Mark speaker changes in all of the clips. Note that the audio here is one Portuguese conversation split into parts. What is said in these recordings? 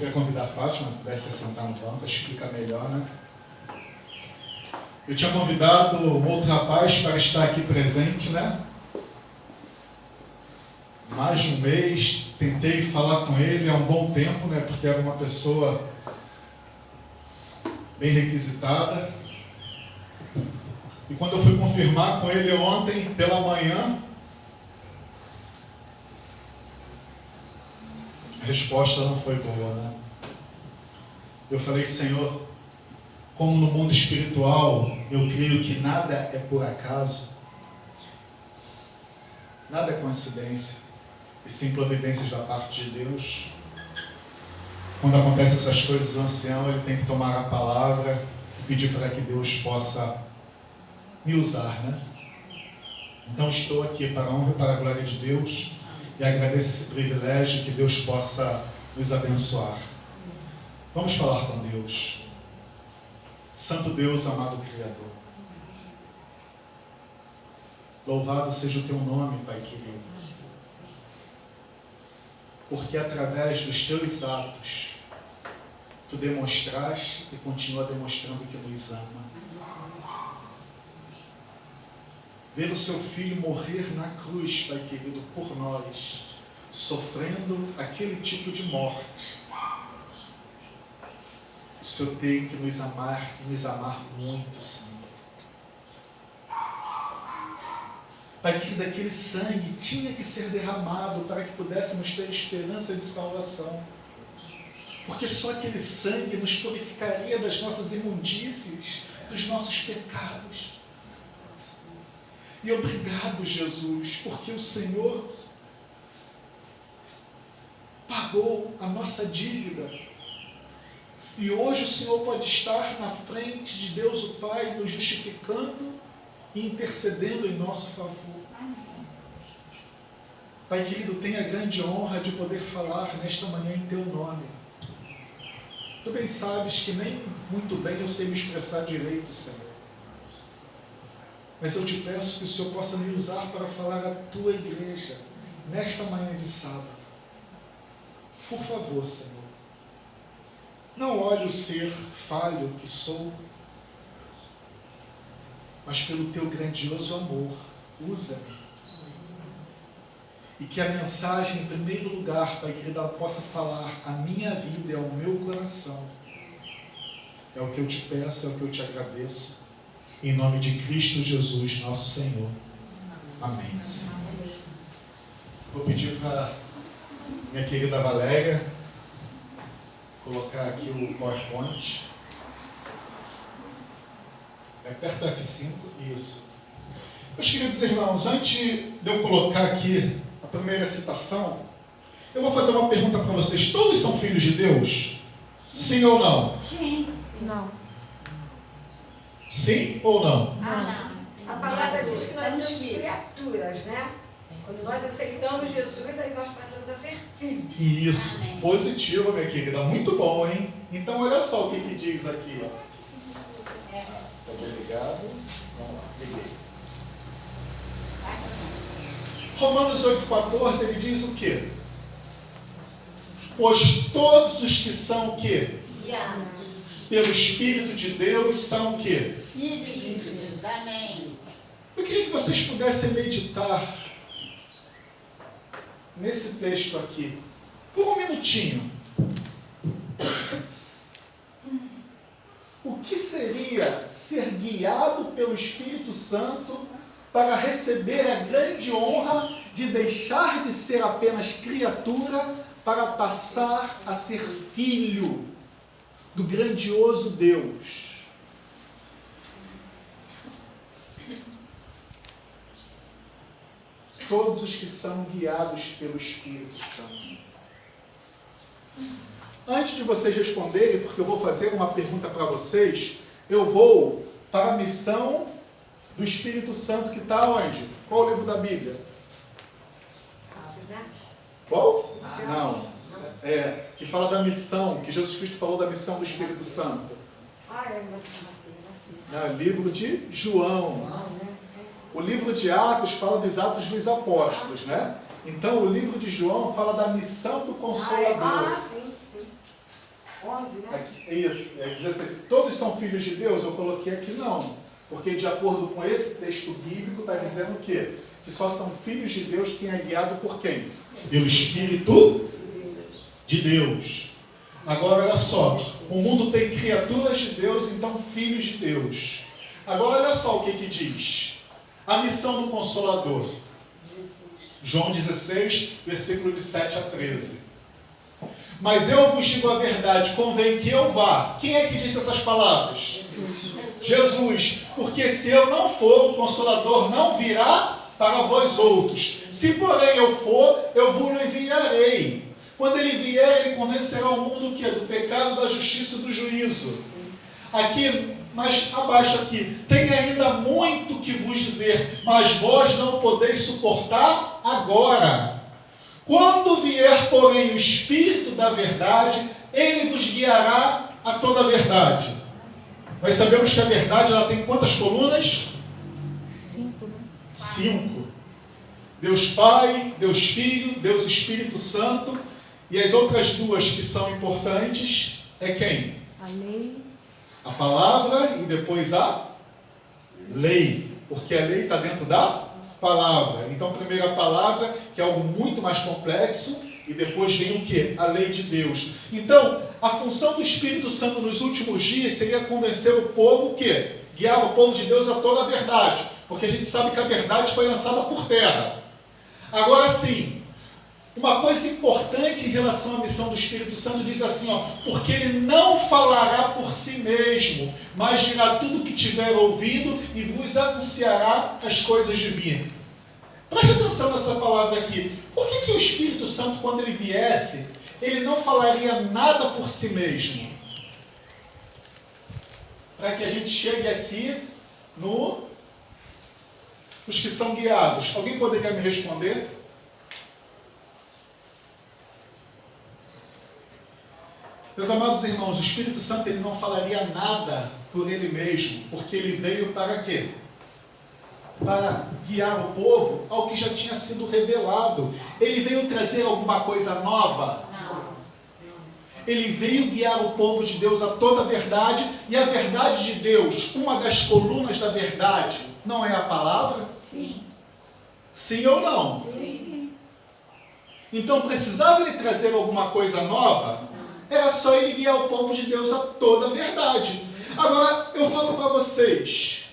Speaker 1: queria convidar a Fátima, pudesse sentar no banco, acho que fica melhor, né? Eu tinha convidado um outro rapaz para estar aqui presente, né? Mais de um mês, tentei falar com ele há um bom tempo, né? Porque era uma pessoa bem requisitada. E quando eu fui confirmar com ele ontem, pela manhã, a resposta não foi boa, né? Eu falei, Senhor, como no mundo espiritual eu creio que nada é por acaso, nada é coincidência, e sim providências da parte de Deus. Quando acontecem essas coisas, o ancião ele tem que tomar a palavra e pedir para que Deus possa me usar, né? Então estou aqui para a honra e para a glória de Deus e agradeço esse privilégio, que Deus possa nos abençoar. Vamos falar com Deus. Santo Deus, amado Criador, louvado seja o teu nome, Pai querido, porque através dos teus atos tu demonstraste e continua demonstrando que nos ama. Ver o seu filho morrer na cruz, Pai querido, por nós, sofrendo aquele tipo de morte. O Senhor tem que nos amar muito, Senhor. Pai querido, aquele sangue tinha que ser derramado para que pudéssemos ter esperança de salvação. Porque só aquele sangue nos purificaria das nossas imundícies, dos nossos pecados. E obrigado, Jesus, porque o Senhor pagou a nossa dívida. E hoje o Senhor pode estar na frente de Deus o Pai, nos justificando e intercedendo em nosso favor. Pai querido, tenha a grande honra de poder falar nesta manhã em Teu nome. Tu bem sabes que nem muito bem eu sei me expressar direito, Senhor. Mas eu te peço que o Senhor possa me usar para falar à Tua igreja nesta manhã de sábado. Por favor, Senhor. Não olhe o ser falho que sou, mas pelo Teu grandioso amor, usa-me. E que a mensagem, em primeiro lugar, Pai querido, ela possa falar à minha vida e ao meu coração. É o que eu te peço, é o que eu te agradeço. Em nome de Cristo Jesus, nosso Senhor. Amém. Senhor. Vou pedir para minha querida Valéria colocar aqui o PowerPoint. Aperta o F5. Isso. Meus queridos irmãos, antes de eu colocar aqui a primeira citação, eu vou fazer uma pergunta para vocês. Todos são filhos de Deus? Sim ou não?
Speaker 2: Sim. Não.
Speaker 1: Sim ou não?
Speaker 2: Não.
Speaker 3: A palavra diz que nós somos criaturas, né? Quando nós aceitamos Jesus, aí nós passamos a ser filhos.
Speaker 1: Isso, positivo, minha querida. Muito bom, hein? Então, olha só o que diz aqui. Obrigado. Vamos lá, liguei. Romanos 8,14, ele diz o quê? Pois todos os que são o quê? Pelo Espírito de Deus são o quê?
Speaker 2: Filhos de Deus. Amém.
Speaker 1: Eu queria que vocês pudessem meditar nesse texto aqui, por um minutinho. O que seria ser guiado pelo Espírito Santo para receber a grande honra de deixar de ser apenas criatura para passar a ser filho do grandioso Deus? Todos os que são guiados pelo Espírito Santo. Antes de vocês responderem, porque eu vou fazer uma pergunta para vocês, eu vou para a missão do Espírito Santo que está onde? Qual o livro da Bíblia? Qual? Não. Que fala da missão, que Jesus Cristo falou da missão do Espírito Santo. Não, livro de João. O livro de Atos fala dos Atos dos Apóstolos, né? Então, o livro de João fala da missão do Consolador.
Speaker 3: Sim. 11, né?
Speaker 1: Aqui, é isso, é 16. Todos são filhos de Deus? Eu coloquei aqui não. Porque de acordo com esse texto bíblico, está dizendo o quê? Que só são filhos de Deus quem é guiado por quem? Pelo Espírito de Deus. Agora, olha só. O mundo tem criaturas de Deus, então filhos de Deus. Agora, olha só o que diz. A missão do Consolador. João 16, versículo de 7 a 13. Mas eu vos digo a verdade, convém que eu vá. Quem é que disse essas palavras? Jesus. Porque se eu não for, o Consolador não virá para vós outros. Se porém eu for, eu vos enviarei. Quando ele vier, ele convencerá o mundo o quê? Do pecado, da justiça e do juízo. Aqui, mais abaixo aqui, tem ainda muito que vos dizer, mas vós não podeis suportar agora. Quando vier, porém, o Espírito da verdade, ele vos guiará a toda a verdade. Nós sabemos que a verdade ela tem quantas colunas?
Speaker 2: 5, né?
Speaker 1: 5. Deus Pai, Deus Filho, Deus Espírito Santo. E as outras duas que são importantes é quem?
Speaker 2: A lei.
Speaker 1: A palavra e depois a lei. Porque a lei está dentro da palavra. Então, primeiro a palavra, que é algo muito mais complexo, e depois vem o quê? A lei de Deus. Então, a função do Espírito Santo nos últimos dias seria convencer o povo o quê? Guiar o povo de Deus a toda a verdade. Porque a gente sabe que a verdade foi lançada por terra. Agora sim, uma coisa importante em relação à missão do Espírito Santo diz assim, ó, porque ele não falará por si mesmo, mas dirá tudo o que tiver ouvido e vos anunciará as coisas divinas. Preste atenção nessa palavra aqui. Por que o Espírito Santo, quando ele viesse, ele não falaria nada por si mesmo? Para que a gente chegue aqui nos que são guiados. Alguém poderia me responder? Meus amados irmãos, o Espírito Santo ele não falaria nada por ele mesmo, porque ele veio para quê? Para guiar o povo ao que já tinha sido revelado. Ele veio trazer alguma coisa nova?
Speaker 2: Não.
Speaker 1: Ele veio guiar o povo de Deus a toda a verdade, e a verdade de Deus, uma das colunas da verdade, não é a palavra?
Speaker 2: Sim.
Speaker 1: Sim ou não?
Speaker 2: Sim.
Speaker 1: Então precisava ele trazer alguma coisa nova? Era só ele guiar o povo de Deus a toda a verdade. Agora, eu falo para vocês,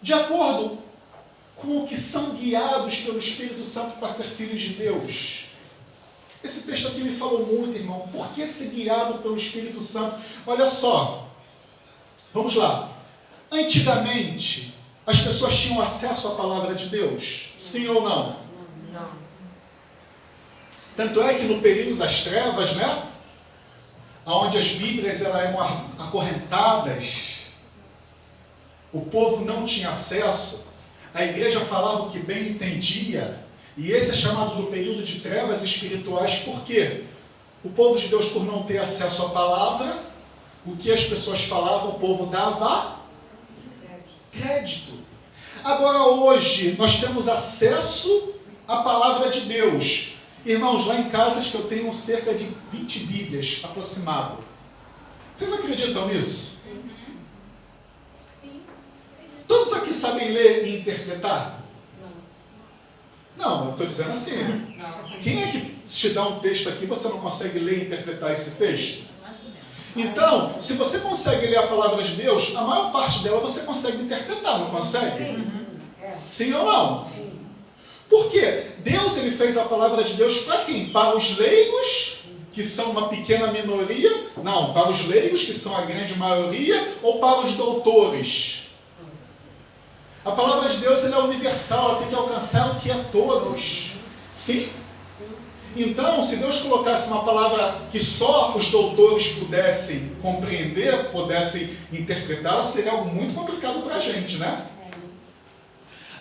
Speaker 1: de acordo com o que são guiados pelo Espírito Santo para ser filhos de Deus. Esse texto aqui me falou muito, irmão. Por que ser guiado pelo Espírito Santo? Olha só, vamos lá. Antigamente, as pessoas tinham acesso à palavra de Deus? Sim ou não?
Speaker 2: Não.
Speaker 1: Tanto é que no período das trevas, né? Onde as Bíblias eram acorrentadas, o povo não tinha acesso, a igreja falava o que bem entendia, e esse é chamado do período de trevas espirituais, por quê? O povo de Deus, por não ter acesso à palavra, o que as pessoas falavam, o povo dava crédito. Agora hoje, nós temos acesso à palavra de Deus. Irmãos, lá em casa acho que eu tenho cerca de 20 Bíblias aproximado. Vocês acreditam nisso? Todos aqui sabem ler e interpretar? Não, eu estou dizendo assim. Quem é que te dá um texto aqui e você não consegue ler e interpretar esse texto? Então, se você consegue ler a palavra de Deus, a maior parte dela você consegue interpretar, não consegue?
Speaker 3: Sim.
Speaker 1: Sim ou não?
Speaker 3: Sim.
Speaker 1: Por quê? Deus ele fez a palavra de Deus para quem? Para os leigos, que são uma pequena minoria? Não, para os leigos, que são a grande maioria, ou para os doutores? A palavra de Deus ela é universal, ela tem que alcançar o que é todos. Sim? Então, se Deus colocasse uma palavra que só os doutores pudessem compreender, pudessem interpretar, seria algo muito complicado para a gente, né?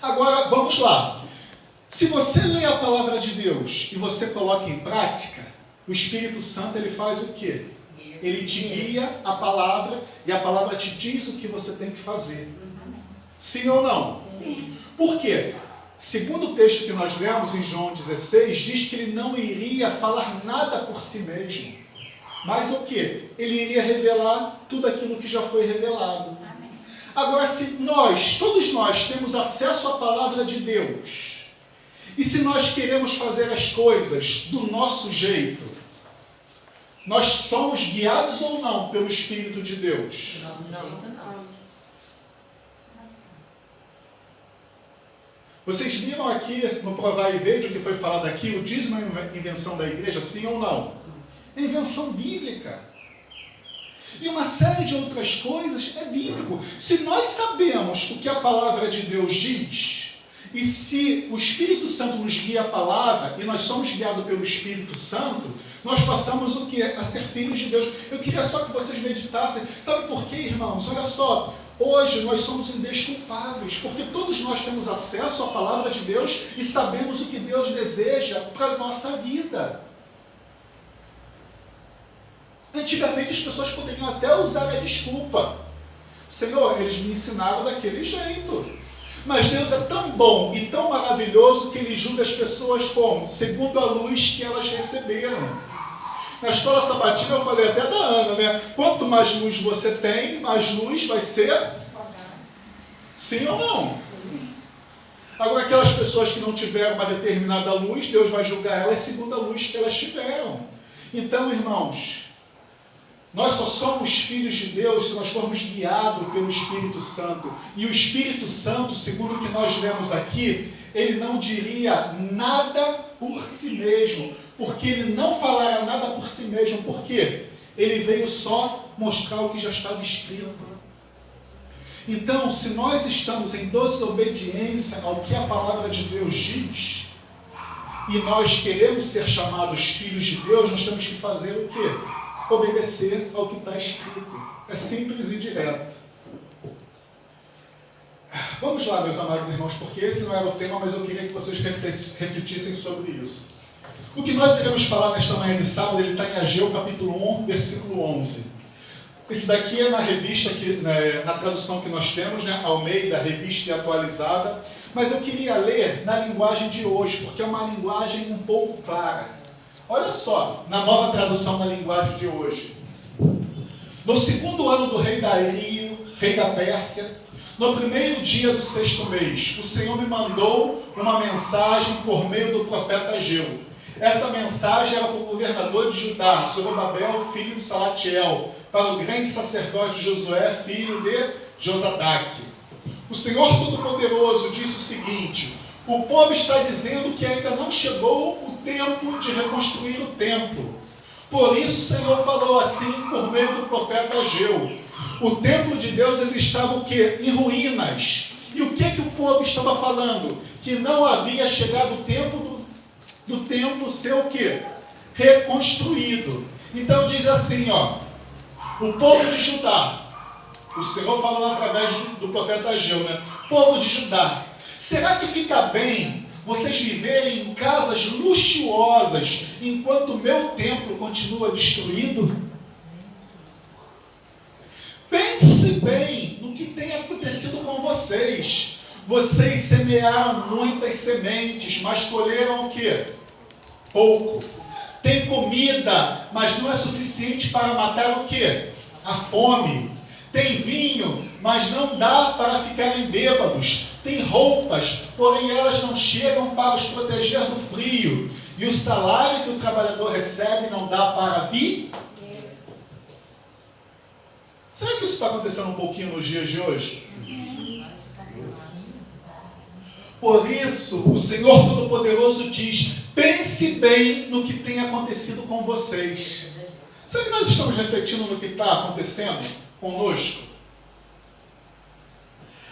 Speaker 1: Agora, vamos lá. Se você lê a palavra de Deus e você coloca em prática, o Espírito Santo ele faz o quê? Ele te guia a palavra e a palavra te diz o que você tem que fazer. Sim ou não?
Speaker 2: Sim.
Speaker 1: Por quê? Segundo o texto que nós lemos em João 16, diz que ele não iria falar nada por si mesmo. Mas o quê? Ele iria revelar tudo aquilo que já foi revelado. Agora, se todos nós temos acesso à palavra de Deus, e se nós queremos fazer as coisas do nosso jeito, nós somos guiados ou não pelo Espírito de Deus? Vocês viram aqui no Provar e Ver, o que foi falado aqui, o dízimo é uma invenção da igreja, sim ou não? É invenção bíblica. E uma série de outras coisas é bíblico. Se nós sabemos o que a palavra de Deus diz, e se o Espírito Santo nos guia a palavra, e nós somos guiados pelo Espírito Santo, nós passamos o quê? A ser filhos de Deus. Eu queria só que vocês meditassem. Sabe por quê, irmãos? Olha só, hoje nós somos indesculpáveis, porque todos nós temos acesso à palavra de Deus e sabemos o que Deus deseja para a nossa vida. Antigamente as pessoas poderiam até usar a desculpa. Senhor, eles me ensinaram daquele jeito. Mas Deus é tão bom e tão maravilhoso que Ele julga as pessoas como? Segundo a luz que elas receberam. Na escola sabatina eu falei até da Ana, né? Quanto mais luz você tem, mais luz vai ser? Sim ou não? Agora aquelas pessoas que não tiveram uma determinada luz, Deus vai julgar elas segundo a luz que elas tiveram. Então, irmãos, nós só somos filhos de Deus se nós formos guiados pelo Espírito Santo. E o Espírito Santo, segundo o que nós lemos aqui, ele não diria nada por si mesmo. Porque ele não falara nada por si mesmo. Por quê? Ele veio só mostrar o que já estava escrito. Então, se nós estamos em desobediência ao que a palavra de Deus diz, e nós queremos ser chamados filhos de Deus, nós temos que fazer o quê? Obedecer ao que está escrito. É simples e direto. Vamos lá, meus amados irmãos, porque esse não era o tema, mas eu queria que vocês refletissem sobre isso. O que nós iremos falar nesta manhã de sábado, ele está em Ageu, capítulo 1, versículo 11. Esse daqui é na revista, na tradução que nós temos, né, Almeida, revista e atualizada, mas eu queria ler na linguagem de hoje, porque é uma linguagem um pouco clara. Olha só, na nova tradução da linguagem de hoje. No segundo ano do rei Dario, rei da Pérsia, no primeiro dia do 6º mês, o Senhor me mandou uma mensagem por meio do profeta Ageu. Essa mensagem era para o governador de Judá, Zorobabel, filho de Salatiel, para o grande sacerdote Josué, filho de Josadaque. O Senhor Todo-Poderoso disse o seguinte: o povo está dizendo que ainda não chegou o tempo de reconstruir o templo. Por isso o Senhor falou assim por meio do profeta Ageu. O templo de Deus ele estava o quê? Em ruínas. E o que o povo estava falando? Que não havia chegado o tempo do templo ser o quê? Reconstruído. Então diz assim, ó, o povo de Judá, o Senhor falando através do profeta Ageu, né? Povo de Judá, será que fica bem vocês viverem em casas luxuosas enquanto o meu templo continua destruído? Pense bem no que tem acontecido com vocês. Vocês semearam muitas sementes, mas colheram o quê? Pouco. Tem comida, mas não é suficiente para matar o quê? A fome. Tem vinho, mas não dá para ficarem bêbados. Tem roupas, porém elas não chegam para os proteger do frio. E o salário que o trabalhador recebe não dá para viver. Será que isso está acontecendo um pouquinho nos dias de hoje? Por isso, o Senhor Todo-Poderoso diz: pense bem no que tem acontecido com vocês. Será que nós estamos refletindo no que está acontecendo conosco?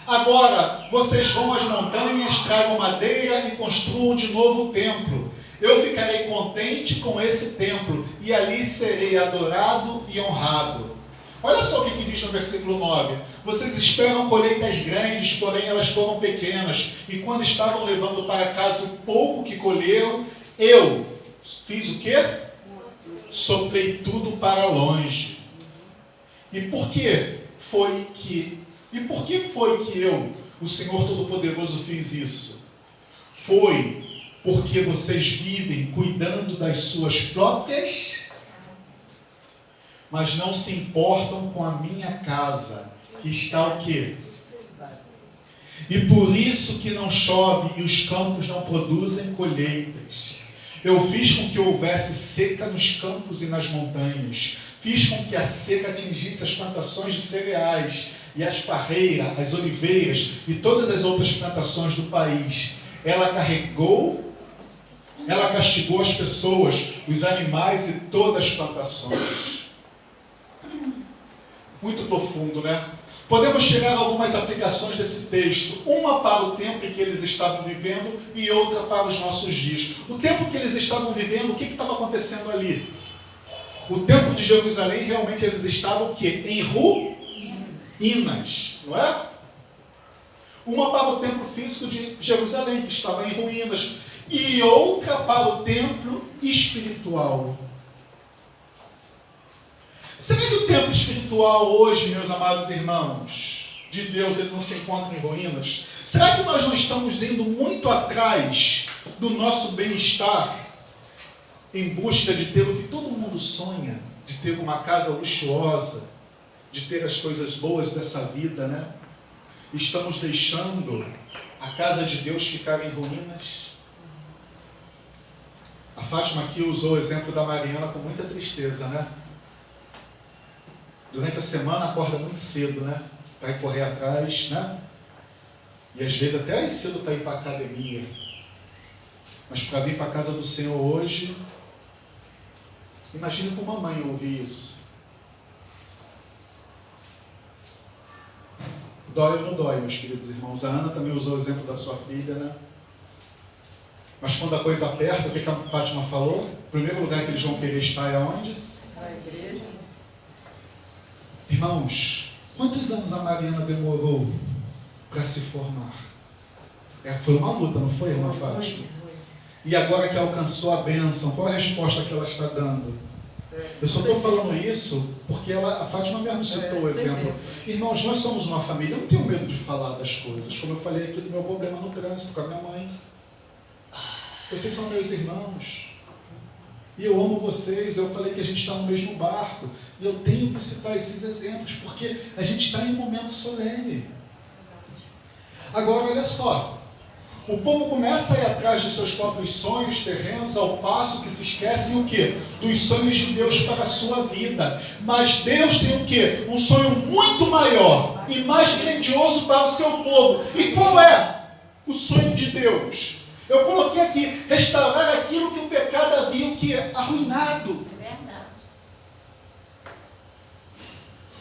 Speaker 1: Agora, vocês vão às montanhas, tragam madeira e construam de novo o templo. Eu ficarei contente com esse templo e ali serei adorado e honrado. Olha só o que diz no versículo 9. Vocês esperam colheitas grandes, porém elas foram pequenas. E quando estavam levando para casa o pouco que colheram, eu fiz o quê? Soprei tudo para longe. E por que foi que eu, o Senhor Todo-Poderoso, fiz isso? Foi porque vocês vivem cuidando das suas próprias mas não se importam com a minha casa, que está o quê? E por isso que não chove e os campos não produzem colheitas. Eu fiz com que houvesse seca nos campos e nas montanhas. Fiz com que a seca atingisse as plantações de cereais e as parreiras, as oliveiras e todas as outras plantações do país. Ela castigou as pessoas, os animais e todas as plantações. Muito profundo, né? Podemos tirar algumas aplicações desse texto, uma para o tempo em que eles estavam vivendo e outra para os nossos dias. O tempo que eles estavam vivendo, o que estava acontecendo ali? O templo de Jerusalém, realmente eles estavam o quê? Em ruínas, não é? Uma para o templo físico de Jerusalém, que estava em ruínas, e outra para o templo espiritual. Será que o templo espiritual hoje, meus amados irmãos, de Deus, ele não se encontra em ruínas? Será que nós não estamos indo muito atrás do nosso bem-estar em busca de ter o que todo mundo sonha, de ter uma casa luxuosa, de ter as coisas boas dessa vida, né? Estamos deixando a casa de Deus ficar em ruínas? A Fátima aqui usou o exemplo da Mariana com muita tristeza, né? Durante a semana acorda muito cedo, né? Para ir correr atrás, né? E às vezes até cedo para ir para a academia. Mas para vir para a casa do Senhor hoje, imagine com uma mãe ouvir isso. Dói ou não dói, meus queridos irmãos? A Ana também usou o exemplo da sua filha, né? Mas quando a coisa aperta, o que a Fátima falou? O primeiro lugar que eles vão querer estar é onde?
Speaker 3: Na igreja.
Speaker 1: Irmãos, quantos anos a Mariana demorou para se formar? Foi uma luta, não foi, irmã Fátima? E agora que alcançou a bênção, qual a resposta que ela está dando? Eu só estou falando isso porque a Fátima mesmo citou o exemplo. Irmãos, nós somos uma família, eu não tenho medo de falar das coisas, como eu falei aqui do meu problema no trânsito com a minha mãe. Vocês são meus irmãos. E eu amo vocês, eu falei que a gente está no mesmo barco. E eu tenho que citar esses exemplos, porque a gente está em um momento solene. Agora, olha só. O povo começa a ir atrás dos seus próprios sonhos terrenos, ao passo que se esquecem o quê? Dos sonhos de Deus para a sua vida. Mas Deus tem o quê? Um sonho muito maior e mais grandioso para o seu povo. E qual é o sonho de Deus? Eu coloquei aqui, restaurar aquilo que o pecado havia o quê? Arruinado.
Speaker 2: É verdade.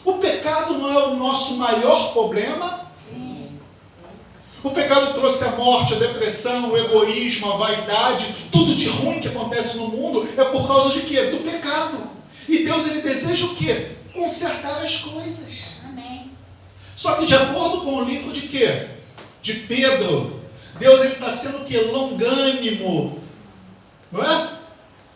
Speaker 1: O pecado não é o nosso maior problema?
Speaker 2: Sim.
Speaker 1: O pecado trouxe a morte, a depressão, o egoísmo, a vaidade, tudo de ruim que acontece no mundo é por causa de quê? Do pecado. E Deus, ele deseja o quê? Consertar as coisas.
Speaker 2: Amém.
Speaker 1: Só que de acordo com o livro de quê? De Pedro, Deus, ele está sendo o quê? Longânimo. Não é?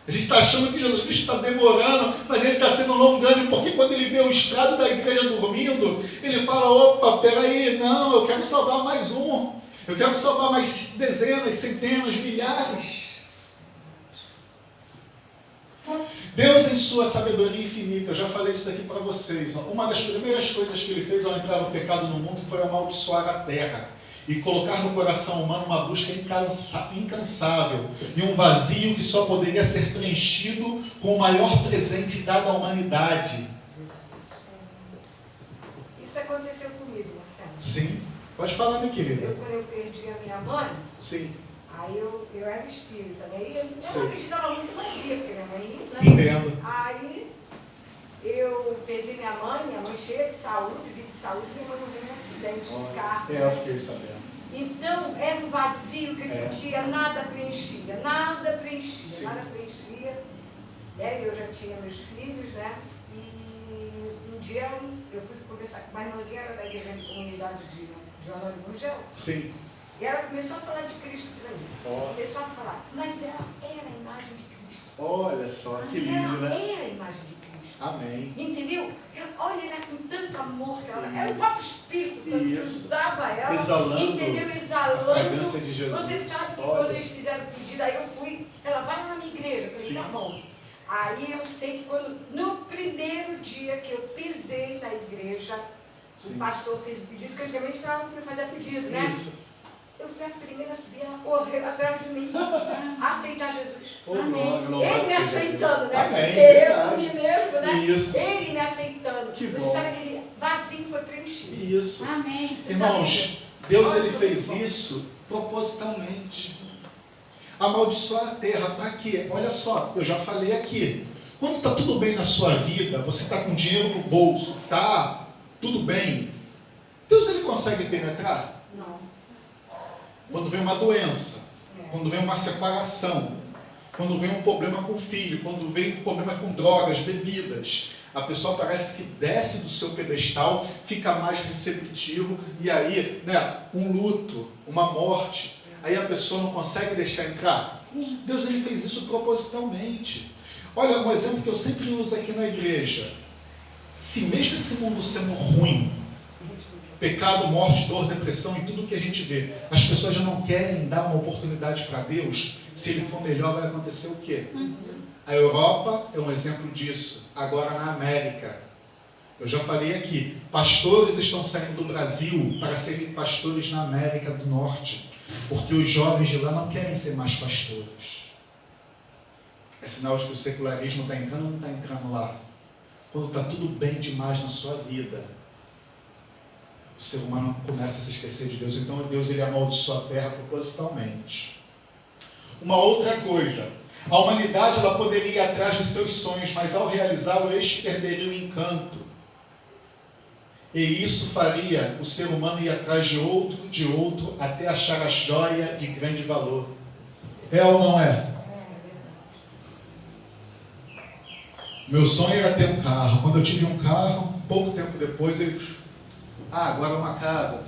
Speaker 1: A gente está achando que Jesus Cristo está demorando, mas ele está sendo longânimo, porque quando ele vê o estrado da igreja dormindo, ele fala, opa, peraí, não, eu quero salvar mais um. Eu quero salvar mais dezenas, centenas, milhares. Deus, em sua sabedoria infinita, eu já falei isso daqui para vocês, uma das primeiras coisas que ele fez ao entrar o pecado no mundo foi amaldiçoar a terra e colocar no coração humano uma busca incansável e um vazio que só poderia ser preenchido com o maior presente dado à humanidade.
Speaker 3: Isso aconteceu comigo, Marcelo.
Speaker 1: Sim, pode falar, minha querida.
Speaker 3: Quando eu perdi a minha mãe,
Speaker 1: Sim.
Speaker 3: aí eu era espírita, né? E eu
Speaker 1: Sim.
Speaker 3: não acreditava muito mais porque minha mãe, né?
Speaker 1: Entendo.
Speaker 3: Aí eu perdi minha mãe cheia de saúde, vida de saúde, minha mãe morreu num acidente de carro.
Speaker 1: Eu fiquei sabendo.
Speaker 3: Então era um vazio que eu sentia, nada preenchia, nada preenchia,
Speaker 1: Sim.
Speaker 3: nada preenchia. Né? Eu já tinha meus filhos, né? E um dia eu fui conversar com uma irmãzinha, era da igreja de comunidade de Jornal de Gurgel.
Speaker 1: Sim.
Speaker 3: E ela começou a falar de Cristo para mim.
Speaker 1: Ó.
Speaker 3: Começou a falar, mas ela era a imagem de Cristo.
Speaker 1: Olha só, que lindo,
Speaker 3: Ela
Speaker 1: né?
Speaker 3: era a imagem de Cristo.
Speaker 1: Amém.
Speaker 3: Entendeu? Olha ela com tanto amor que ela era o próprio Espírito Santo que
Speaker 1: Isso.
Speaker 3: usava ela.
Speaker 1: Exalando
Speaker 3: entendeu? Exalando.
Speaker 1: a fragrância de Jesus.
Speaker 3: Você sabe que
Speaker 1: Olha.
Speaker 3: quando eles fizeram o pedido, aí eu fui, ela vai lá na minha igreja. Eu falei,
Speaker 1: Sim.
Speaker 3: tá bom. Aí eu sei que quando, no primeiro dia que eu pisei na igreja,
Speaker 1: Sim.
Speaker 3: o pastor fez o pedido, que antigamente falavam que eu fazia pedido, né?
Speaker 1: Isso.
Speaker 3: Eu fui a primeira a subir, ela correu atrás de mim, aceitar Jesus.
Speaker 1: Oh, glória, louvado
Speaker 3: Ele me
Speaker 1: seja
Speaker 3: aceitando,
Speaker 1: Deus.
Speaker 3: né?
Speaker 1: Amém,
Speaker 3: Porque eu
Speaker 1: verdade.
Speaker 3: por mim mesmo, né?
Speaker 1: Isso.
Speaker 3: Ele me aceitando.
Speaker 1: Que
Speaker 3: Você
Speaker 1: bom.
Speaker 3: sabe aquele vazio foi preenchido.
Speaker 1: Isso.
Speaker 2: Amém.
Speaker 1: Irmãos, Deus ele fez isso propositalmente. Amaldiçoar a terra para quê? Olha só, eu já falei aqui. Quando está tudo bem na sua vida, você está com dinheiro no bolso, tá tudo bem, Deus ele consegue penetrar?
Speaker 3: Não.
Speaker 1: Quando vem uma doença, quando vem uma separação, quando vem um problema com o filho, quando vem um problema com drogas, bebidas, a pessoa parece que desce do seu pedestal, fica mais receptivo, e aí, né, um luto, uma morte, aí a pessoa não consegue deixar entrar.
Speaker 2: Sim.
Speaker 1: Deus ele fez isso propositalmente. Olha, um exemplo que eu sempre uso aqui na igreja. Se mesmo esse mundo sendo ruim, pecado, morte, dor, depressão e tudo que a gente vê, as pessoas já não querem dar uma oportunidade para Deus, se ele for melhor vai acontecer o quê? A Europa é um exemplo disso. Agora na América, eu já falei aqui, pastores estão saindo do Brasil para serem pastores na América do Norte, porque os jovens de lá não querem ser mais pastores. É sinal de que o secularismo está entrando ou não está entrando lá? Quando está tudo bem demais na sua vida, o ser humano começa a se esquecer de Deus. Então Deus ele amaldiçoa a terra propositalmente. Uma outra coisa, a humanidade ela poderia ir atrás dos seus sonhos, mas ao realizá-lo, este perderia o encanto. E isso faria o ser humano ir atrás de outro, até achar a joia de grande valor. É ou não é? Meu sonho era ter um carro. Quando eu tive um carro, pouco tempo depois, agora é uma casa.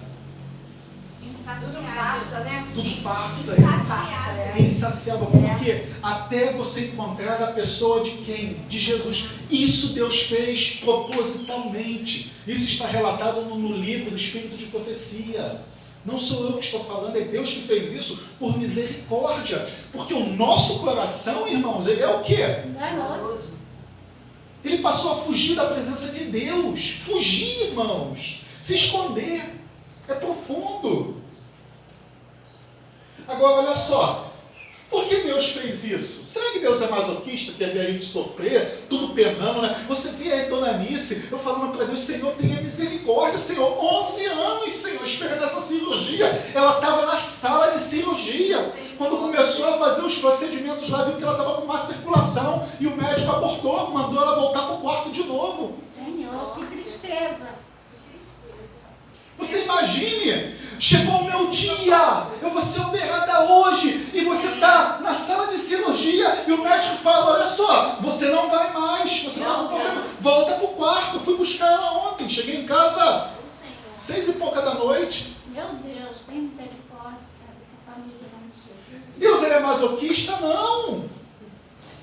Speaker 3: Tudo passa, né?
Speaker 1: Tudo passa.
Speaker 3: Passa,
Speaker 1: É insaciável. Porque até você encontrar a pessoa de quem? De Jesus. Isso Deus fez propositalmente. Isso está relatado no livro do Espírito de Profecia. Não sou eu que estou falando, é Deus que fez isso por misericórdia. Porque o nosso coração, irmãos, ele é o quê?
Speaker 2: Enganoso.
Speaker 1: Ele passou a fugir da presença de Deus. Fugir, irmãos. Se esconder. É profundo. Agora, olha só. Por que Deus fez isso? Será que Deus é masoquista, quer ver a gente sofrer, tudo penando, né? Você vê a dona Anice, eu falando para Deus, Senhor, tenha misericórdia, Senhor. 11 anos, Senhor, esperando essa cirurgia. Ela estava na sala de cirurgia. Quando começou a fazer os procedimentos lá, viu que ela estava com má circulação. E o médico abortou, mandou ela voltar para o quarto de novo.
Speaker 2: Senhor, que tristeza.
Speaker 1: Você imagine, chegou o meu dia, eu vou ser operada hoje, e você está na sala de cirurgia, e o médico fala, olha só, você não vai mais, você está com problema, volta para o quarto. Fui buscar ela ontem, cheguei em casa 6 e pouca da noite.
Speaker 2: Meu Deus, tem misericórdia, sabe, essa família, em nome de Jesus.
Speaker 1: Deus ele é masoquista? Não.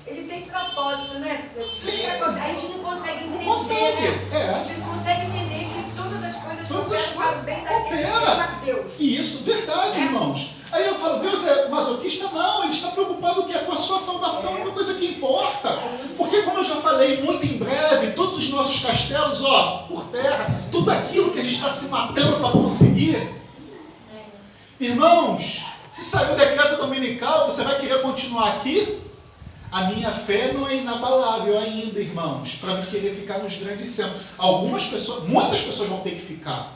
Speaker 3: Ele tem propósito, né?
Speaker 1: Sim.
Speaker 3: A gente não consegue entender,
Speaker 1: Consegue,
Speaker 3: né?
Speaker 1: é.
Speaker 3: A gente não consegue entender que todas as coisas
Speaker 1: Todas as
Speaker 3: cooperam para o bem daqueles que
Speaker 1: coopera.
Speaker 3: amam a Deus.
Speaker 1: Isso, verdade, irmãos. Aí eu falo, Deus é masoquista? Não, ele está preocupado com a sua salvação, é uma coisa que importa. Porque, como eu já falei, muito em breve, todos os nossos castelos, por terra, tudo aquilo que a gente está se matando para conseguir. Irmãos, se sair o decreto dominical, você vai querer continuar aqui? A minha fé não é inabalável ainda, irmãos, para me querer ficar nos grandes centros. Algumas pessoas, muitas pessoas vão ter que ficar.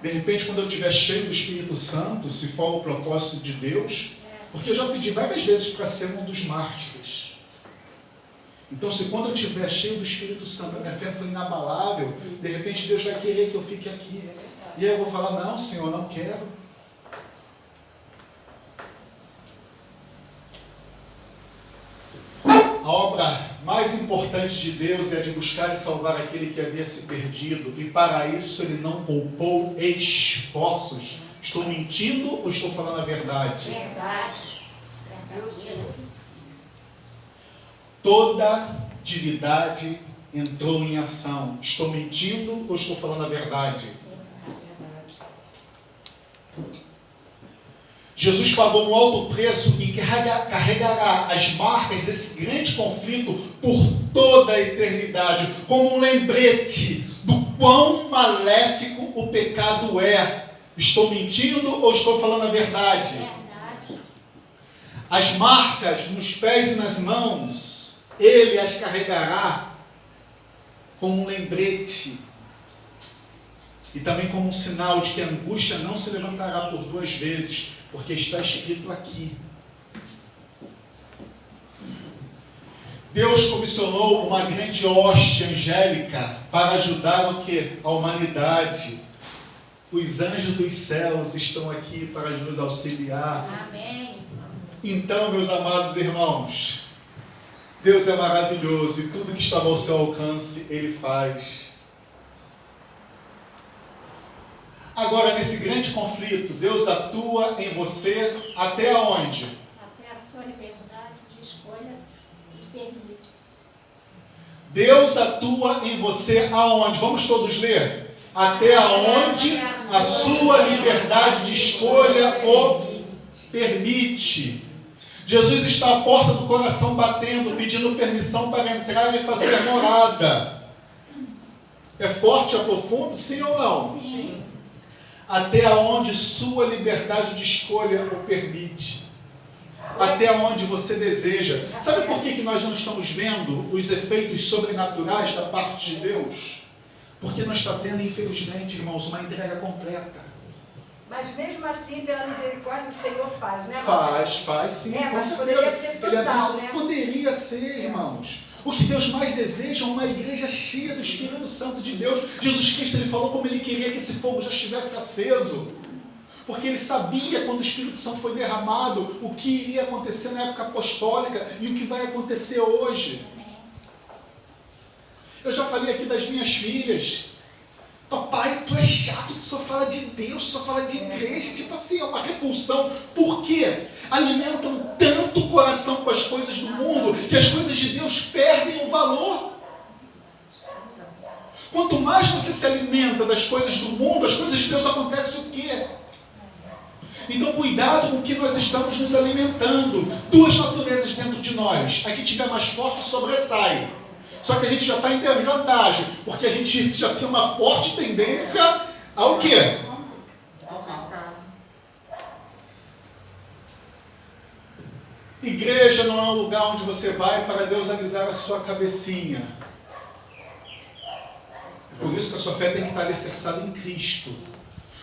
Speaker 1: De repente, quando eu estiver cheio do Espírito Santo, se for o propósito de Deus, porque eu já pedi várias vezes para ser um dos mártires. Então, se quando eu estiver cheio do Espírito Santo, a minha fé foi inabalável, de repente Deus vai querer que eu fique aqui. E aí eu vou falar, não, Senhor, não quero. A obra mais importante de Deus é a de buscar e salvar aquele que havia se perdido. E para isso ele não poupou esforços. Estou mentindo ou estou falando a verdade?
Speaker 3: Verdade.
Speaker 1: Toda divindade entrou em ação. Estou mentindo ou estou falando a verdade? Jesus pagou um alto preço e carregará as marcas desse grande conflito por toda a eternidade, como um lembrete do quão maléfico o pecado é. Estou mentindo ou estou falando a verdade?
Speaker 2: Verdade.
Speaker 1: As marcas nos pés e nas mãos, ele as carregará como um lembrete e também como um sinal de que a angústia não se levantará por 2 vezes, porque está escrito aqui. Deus comissionou uma grande hoste angélica para ajudar o quê? A humanidade. Os anjos dos céus estão aqui para nos auxiliar.
Speaker 2: Amém.
Speaker 1: Então, meus amados irmãos, Deus é maravilhoso e tudo que estava ao seu alcance, Ele faz. Agora, nesse grande conflito, Deus atua em você até onde?
Speaker 2: Até a sua liberdade de escolha permite.
Speaker 1: Deus atua em você aonde? Vamos todos ler? Até aonde a sua liberdade de escolha o permite. Jesus está à porta do coração batendo, pedindo permissão para entrar e fazer morada. É forte, é profundo, sim ou não?
Speaker 2: Sim.
Speaker 1: Até onde sua liberdade de escolha o permite. Até onde você deseja. Sabe por que nós não estamos vendo os efeitos sobrenaturais da parte de Deus? Porque não está tendo, infelizmente, irmãos, uma entrega completa.
Speaker 3: Mas mesmo assim, pela misericórdia, o Senhor faz, né?
Speaker 1: Faz sim.
Speaker 3: É,
Speaker 1: com
Speaker 3: mas
Speaker 1: certeza.
Speaker 3: poderia ser
Speaker 1: Ele
Speaker 3: total, né?
Speaker 1: Poderia ser, irmãos. O que Deus mais deseja é uma igreja cheia do Espírito Santo de Deus. Jesus Cristo, ele falou como ele queria que esse fogo já estivesse aceso. Porque ele sabia, quando o Espírito Santo foi derramado, o que iria acontecer na época apostólica e o que vai acontecer hoje. Eu já falei aqui das minhas filhas. Papai, tu é chato, tu só fala de Deus, tu só fala de igreja. Tipo assim, é uma repulsão. Por quê? Alimentam tanto o coração com as coisas do mundo que as coisas de Deus perdem o valor. Quanto mais você se alimenta das coisas do mundo, as coisas de Deus acontecem o quê? Então, cuidado com o que nós estamos nos alimentando. 2 naturezas dentro de nós. A que tiver mais forte sobressai. Só que a gente já está em desvantagem, porque a gente já tem uma forte tendência ao quê? Igreja não é um lugar onde você vai para Deus alisar a sua cabecinha. Por isso que a sua fé tem que estar alicerçada em Cristo.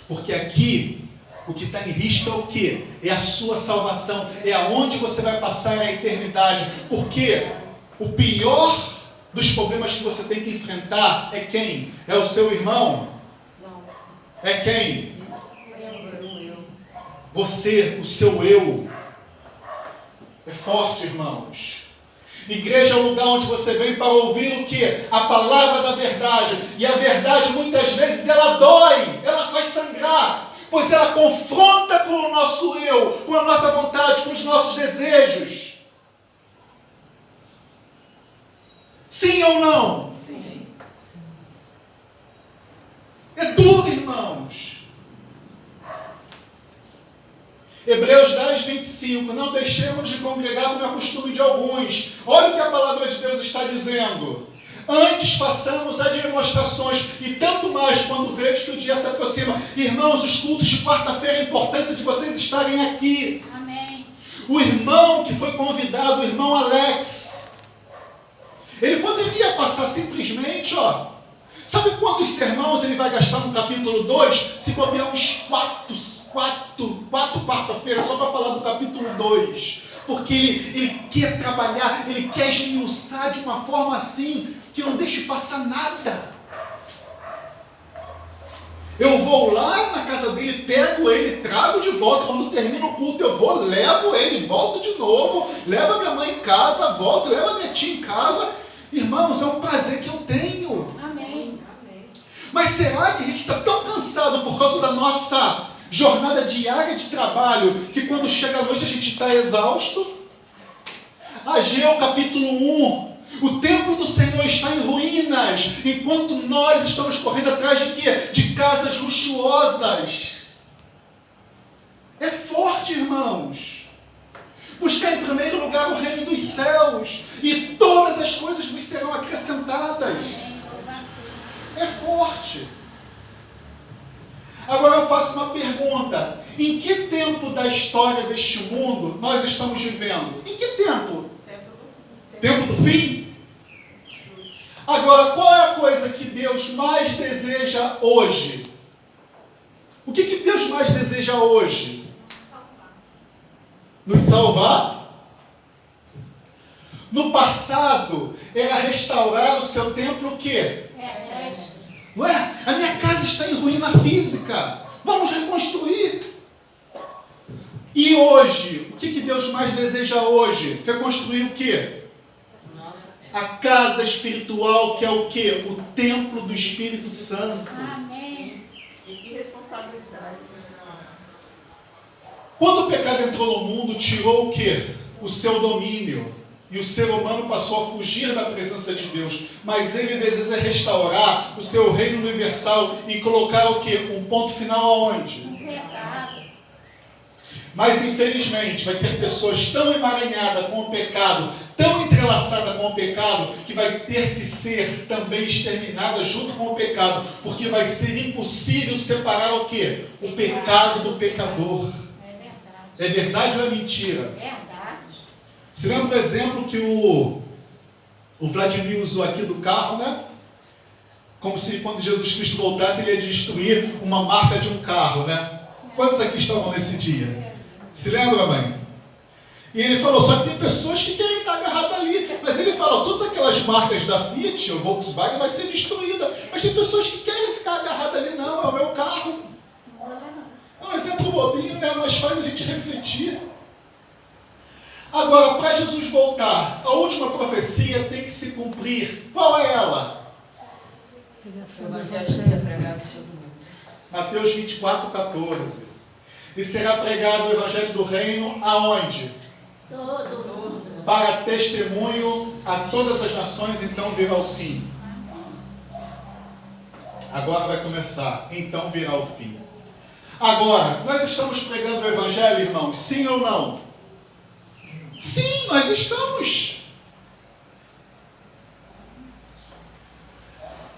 Speaker 1: Porque aqui, o que está em risco é o quê? É a sua salvação. É aonde você vai passar a eternidade. Porque o pior dos problemas que você tem que enfrentar é quem? É o seu irmão?
Speaker 3: Não.
Speaker 1: É quem?
Speaker 3: Eu.
Speaker 1: Você, o seu eu. É forte, irmãos. Igreja é o lugar onde você vem para ouvir o quê? A palavra da verdade. E a verdade, muitas vezes, ela dói. Ela faz sangrar. Pois ela confronta com o nosso eu, com a nossa vontade, com os nossos desejos. Sim ou não?
Speaker 3: Sim.
Speaker 1: É duro, irmãos. Hebreus 10, 25. Não deixemos de congregar como é costume de alguns. Olha o que a palavra de Deus está dizendo. Antes façamos as demonstrações, e tanto mais quando vejo que o dia se aproxima. Irmãos, os cultos de quarta-feira, a importância de vocês estarem aqui.
Speaker 2: Amém.
Speaker 1: O irmão que foi convidado, o irmão Alex, ele poderia passar simplesmente, sabe quantos sermãos ele vai gastar no capítulo 2? Se bobear uns 4 quarta-feiras só para falar do capítulo 2. Porque ele quer trabalhar, ele quer esmiuçar de uma forma assim, que não deixe passar nada. Eu vou lá na casa dele, pego ele, trago de volta. Quando termina o culto, eu vou, levo ele, volto de novo, levo a minha mãe em casa, volto, levo a minha tia em casa. Irmãos, é um prazer que eu tenho.
Speaker 2: Amém.
Speaker 1: Mas será que a gente está tão cansado por causa da nossa jornada diária de trabalho, que quando chega a noite a gente está exausto? Ageu capítulo 1. O templo do Senhor está em ruínas, enquanto nós estamos correndo atrás de quê? De casas luxuosas. É forte, irmão. Buscar em primeiro lugar o reino dos céus, e todas as coisas vos serão acrescentadas. É forte. Agora eu faço uma pergunta. Em que tempo da história deste mundo nós estamos vivendo? Em que tempo? Tempo do fim? Agora, qual é a coisa que Deus mais deseja hoje? O que Deus mais deseja hoje? Nos salvar? No passado, era restaurar o seu templo o quê? Não é? A minha casa está em ruína física. Vamos reconstruir. E hoje, o que Deus mais deseja hoje? Reconstruir o quê? A casa espiritual, que é o quê? O templo do Espírito Santo.
Speaker 2: Amém.
Speaker 4: E que responsabilidade.
Speaker 1: Quando o pecado entrou no mundo, tirou o quê? O seu domínio. E o ser humano passou a fugir da presença de Deus. Mas ele deseja restaurar o seu reino universal e colocar o quê? Um ponto final aonde? Mas infelizmente vai ter pessoas tão emaranhadas com o pecado, tão entrelaçadas com o pecado, que vai ter que ser também exterminada junto com o pecado, porque vai ser impossível separar o quê? O pecado do pecador. É verdade ou é mentira?
Speaker 2: Verdade.
Speaker 1: Você lembra do exemplo que o Vladimir usou aqui do carro, né? Como se quando Jesus Cristo voltasse ele ia destruir uma marca de um carro, né? Quantos aqui estavam nesse dia? Se lembra, mãe? E ele falou, só que tem pessoas que querem estar agarradas ali. Mas ele fala, todas aquelas marcas da Fiat, o Volkswagen, vai ser destruída. Mas tem pessoas que querem ficar agarradas ali. Não, é o meu carro. É um exemplo bobinho, né? Mas faz a gente refletir. Agora, para Jesus voltar, a última profecia tem que se cumprir. Qual é ela?
Speaker 4: O evangelho seja pregado em todo mundo.
Speaker 1: Mateus 24, 14. E será pregado o evangelho do reino aonde?
Speaker 2: Todo.
Speaker 1: Para testemunho a todas as nações, então virá o fim. Agora vai começar, então virá o fim. Agora, nós estamos pregando o evangelho, irmãos, sim ou não? Sim, nós estamos.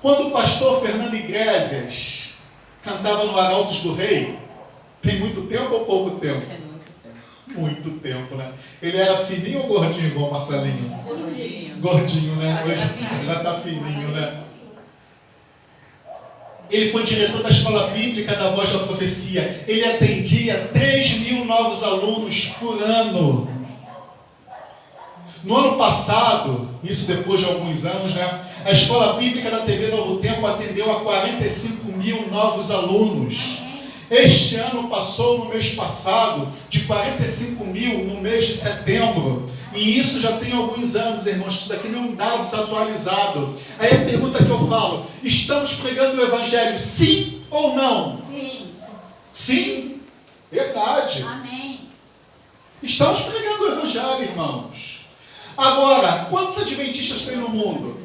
Speaker 1: Quando o pastor Fernando Iglesias cantava no Arautos do Rei, tem muito tempo ou pouco tempo?
Speaker 4: É muito tempo.
Speaker 1: Muito tempo, né? Ele era fininho ou gordinho igual o Marcelinho?
Speaker 4: Gordinho.
Speaker 1: Gordinho, né?
Speaker 4: Agora
Speaker 1: Hoje
Speaker 4: tá fininho.
Speaker 1: já está fininho, né? Ele foi diretor da Escola Bíblica da Voz da Profecia. Ele atendia 3.000 novos alunos por ano. No ano passado, isso depois de alguns anos, né? A Escola Bíblica da TV Novo Tempo atendeu a 45.000 novos alunos. Este ano passou no mês passado de 45.000 no mês de setembro. E isso já tem alguns anos, irmãos, que isso daqui não é um dado desatualizado. Aí a pergunta que eu falo, estamos pregando o Evangelho sim ou não?
Speaker 2: Sim.
Speaker 1: Sim? Verdade.
Speaker 2: Amém.
Speaker 1: Estamos pregando o Evangelho, irmãos. Agora, quantos adventistas tem no mundo?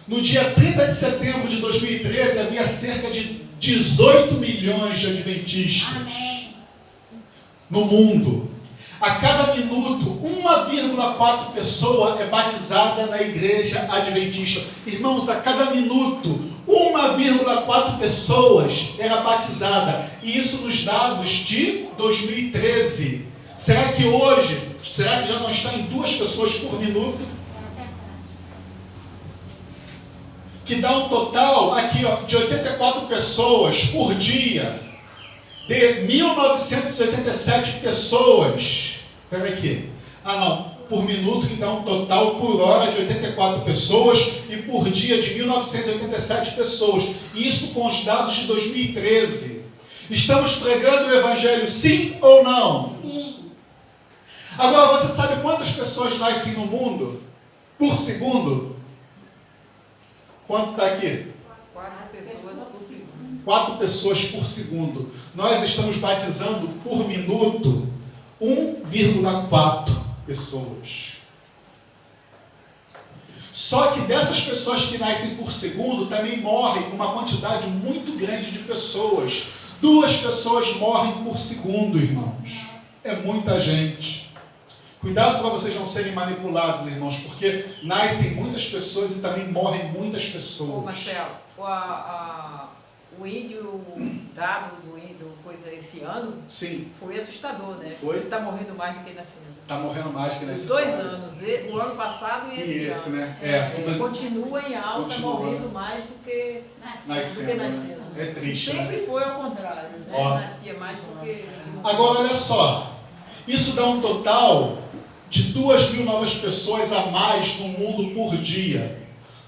Speaker 1: No dia 30 de setembro de 2013, havia cerca de 18 milhões de adventistas.
Speaker 2: Amém.
Speaker 1: No mundo. A cada minuto, 1,4 pessoa é batizada na igreja adventista. Irmãos, a cada minuto, 1,4 pessoas era batizada. E isso nos dados de 2013. Será que hoje, será que já não está em 2 pessoas por minuto? Que dá um total aqui, ó, de 84 pessoas por dia. De 1.987 pessoas. Espera aqui. Ah, não. Por minuto, que dá um total por hora de 84 pessoas. E por dia de 1.987 pessoas. Isso com os dados de 2013. Estamos pregando o Evangelho sim ou não?
Speaker 2: Sim.
Speaker 1: Agora, você sabe quantas pessoas nascem no mundo por segundo? Quanto está aqui?
Speaker 4: 4 pessoas por segundo.
Speaker 1: 4 pessoas por segundo. Nós estamos batizando por minuto 1,4 pessoas. Só que dessas pessoas que nascem por segundo, também morrem uma quantidade muito grande de pessoas. 2 pessoas morrem por segundo, irmãos. É muita gente. Cuidado para vocês não serem manipulados, irmãos, porque nascem muitas pessoas e também morrem muitas pessoas.
Speaker 4: Ô, Marcelo, o índio dado do índio, coisa esse ano,
Speaker 1: Sim.
Speaker 4: foi assustador, né?
Speaker 1: Foi?
Speaker 4: Ele está morrendo mais do que nascendo.
Speaker 1: Está morrendo mais que
Speaker 4: Os
Speaker 1: nesse
Speaker 4: 2 anos, o ano passado e esse ano.
Speaker 1: né?
Speaker 4: Continua em alta,
Speaker 1: Continua.
Speaker 4: morrendo mais do que
Speaker 1: Nascendo,
Speaker 4: nascendo.
Speaker 1: É triste,
Speaker 4: Sempre
Speaker 1: né?
Speaker 4: foi ao contrário, né?
Speaker 1: Ó.
Speaker 4: Nascia mais do que...
Speaker 1: Agora, olha só. Isso dá um total de 2.000 novas pessoas a mais no mundo por dia.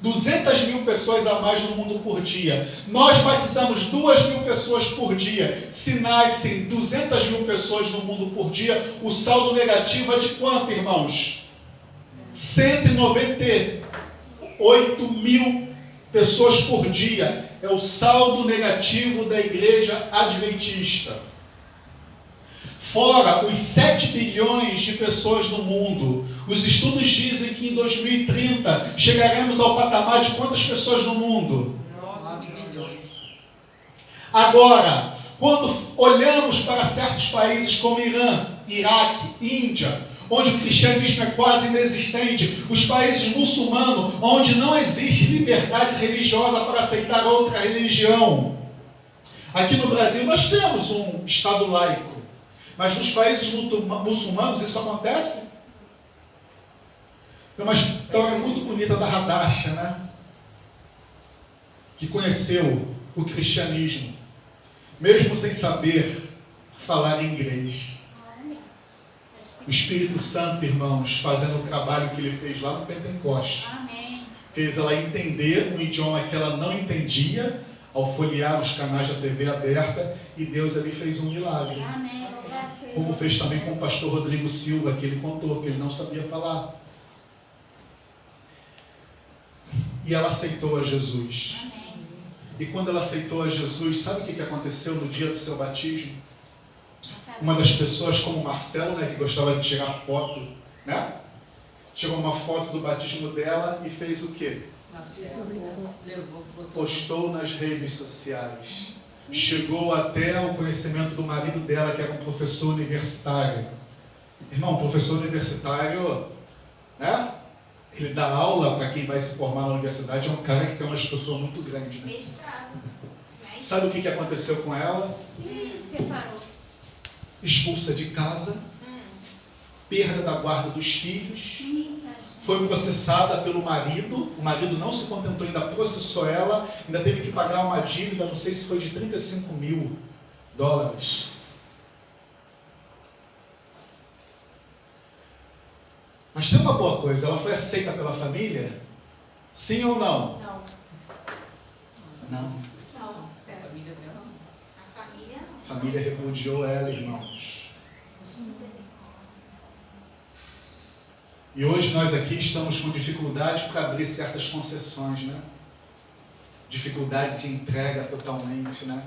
Speaker 1: 200.000 pessoas a mais no mundo por dia. Nós batizamos 2.000 pessoas por dia. Se nascem 200.000 pessoas no mundo por dia, o saldo negativo é de quanto, irmãos? 198.000 pessoas por dia. É o saldo negativo da igreja adventista. Fora os 7 bilhões de pessoas no mundo. Os estudos dizem que em 2030 chegaremos ao patamar de quantas pessoas no mundo?
Speaker 4: 9 milhões.
Speaker 1: Agora, quando olhamos para certos países como Irã, Iraque, Índia, onde o cristianismo é quase inexistente, os países muçulmanos, onde não existe liberdade religiosa para aceitar outra religião. Aqui no Brasil nós temos um Estado laico. Mas nos países muçulmanos isso acontece? Tem uma história muito bonita da Radasha, né? Que conheceu o cristianismo, mesmo sem saber falar inglês. O Espírito Santo, irmãos, fazendo o trabalho que ele fez lá no Pentecoste.
Speaker 2: Amém.
Speaker 1: Fez ela entender um idioma que ela não entendia, ao folhear os canais da TV aberta, e Deus ali fez um milagre.
Speaker 2: Amém.
Speaker 1: Como fez também com o pastor Rodrigo Silva, que ele contou que ele não sabia falar. E ela aceitou a Jesus.
Speaker 2: Amém.
Speaker 1: E quando ela aceitou a Jesus, sabe o que aconteceu no dia do seu batismo? Uma das pessoas, como o Marcelo, né, que gostava de tirar foto, né? Tirou uma foto do batismo dela e fez o quê? Postou nas redes sociais. Chegou até o conhecimento do marido dela, que era um professor universitário. Irmão, professor universitário, né? Ele dá aula para quem vai se formar na universidade, é um cara que tem uma expressão muito grande, né?
Speaker 2: Mestrado.
Speaker 1: Sabe o que aconteceu com ela?
Speaker 2: Ih, separou.
Speaker 1: Expulsa de casa, perda da guarda dos filhos,
Speaker 2: Eita,
Speaker 1: foi processada pelo marido, o marido não se contentou, ainda processou ela, ainda teve que pagar uma dívida, não sei se foi de $35.000. Mas tem uma boa coisa, ela foi aceita pela família? Sim ou não?
Speaker 2: Não.
Speaker 1: Não.
Speaker 2: Não.
Speaker 4: A família dela.
Speaker 2: A família não.
Speaker 1: A família repudiou ela, irmãos. E hoje nós aqui estamos com dificuldade para abrir certas concessões, né? Dificuldade de entrega totalmente, né?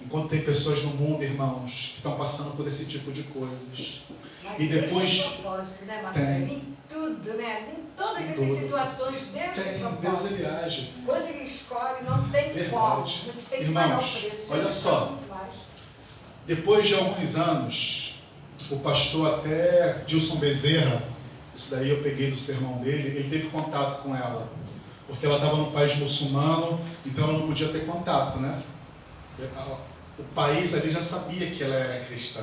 Speaker 1: Enquanto tem pessoas no mundo, irmãos, que estão passando por esse tipo de coisas.
Speaker 3: Mas
Speaker 1: E depois
Speaker 3: Deus tem propósito, né, Marcelo? Em tudo, né? Em todas essas
Speaker 1: Tudo.
Speaker 3: situações, Deus tem
Speaker 1: Deus
Speaker 3: propósito.
Speaker 1: ele age.
Speaker 3: Quando ele escolhe, não tem
Speaker 1: Verdade.
Speaker 3: como. A gente tem que pagar o
Speaker 1: Irmãos,
Speaker 3: preço.
Speaker 1: olha
Speaker 3: Deus
Speaker 1: só.
Speaker 3: sabe muito mais.
Speaker 1: Depois de alguns anos, o pastor até Dilson Bezerra, isso daí eu peguei do sermão dele, ele teve contato com ela, porque ela estava no país muçulmano, então ela não podia ter contato, né? O país ali já sabia que ela era cristã,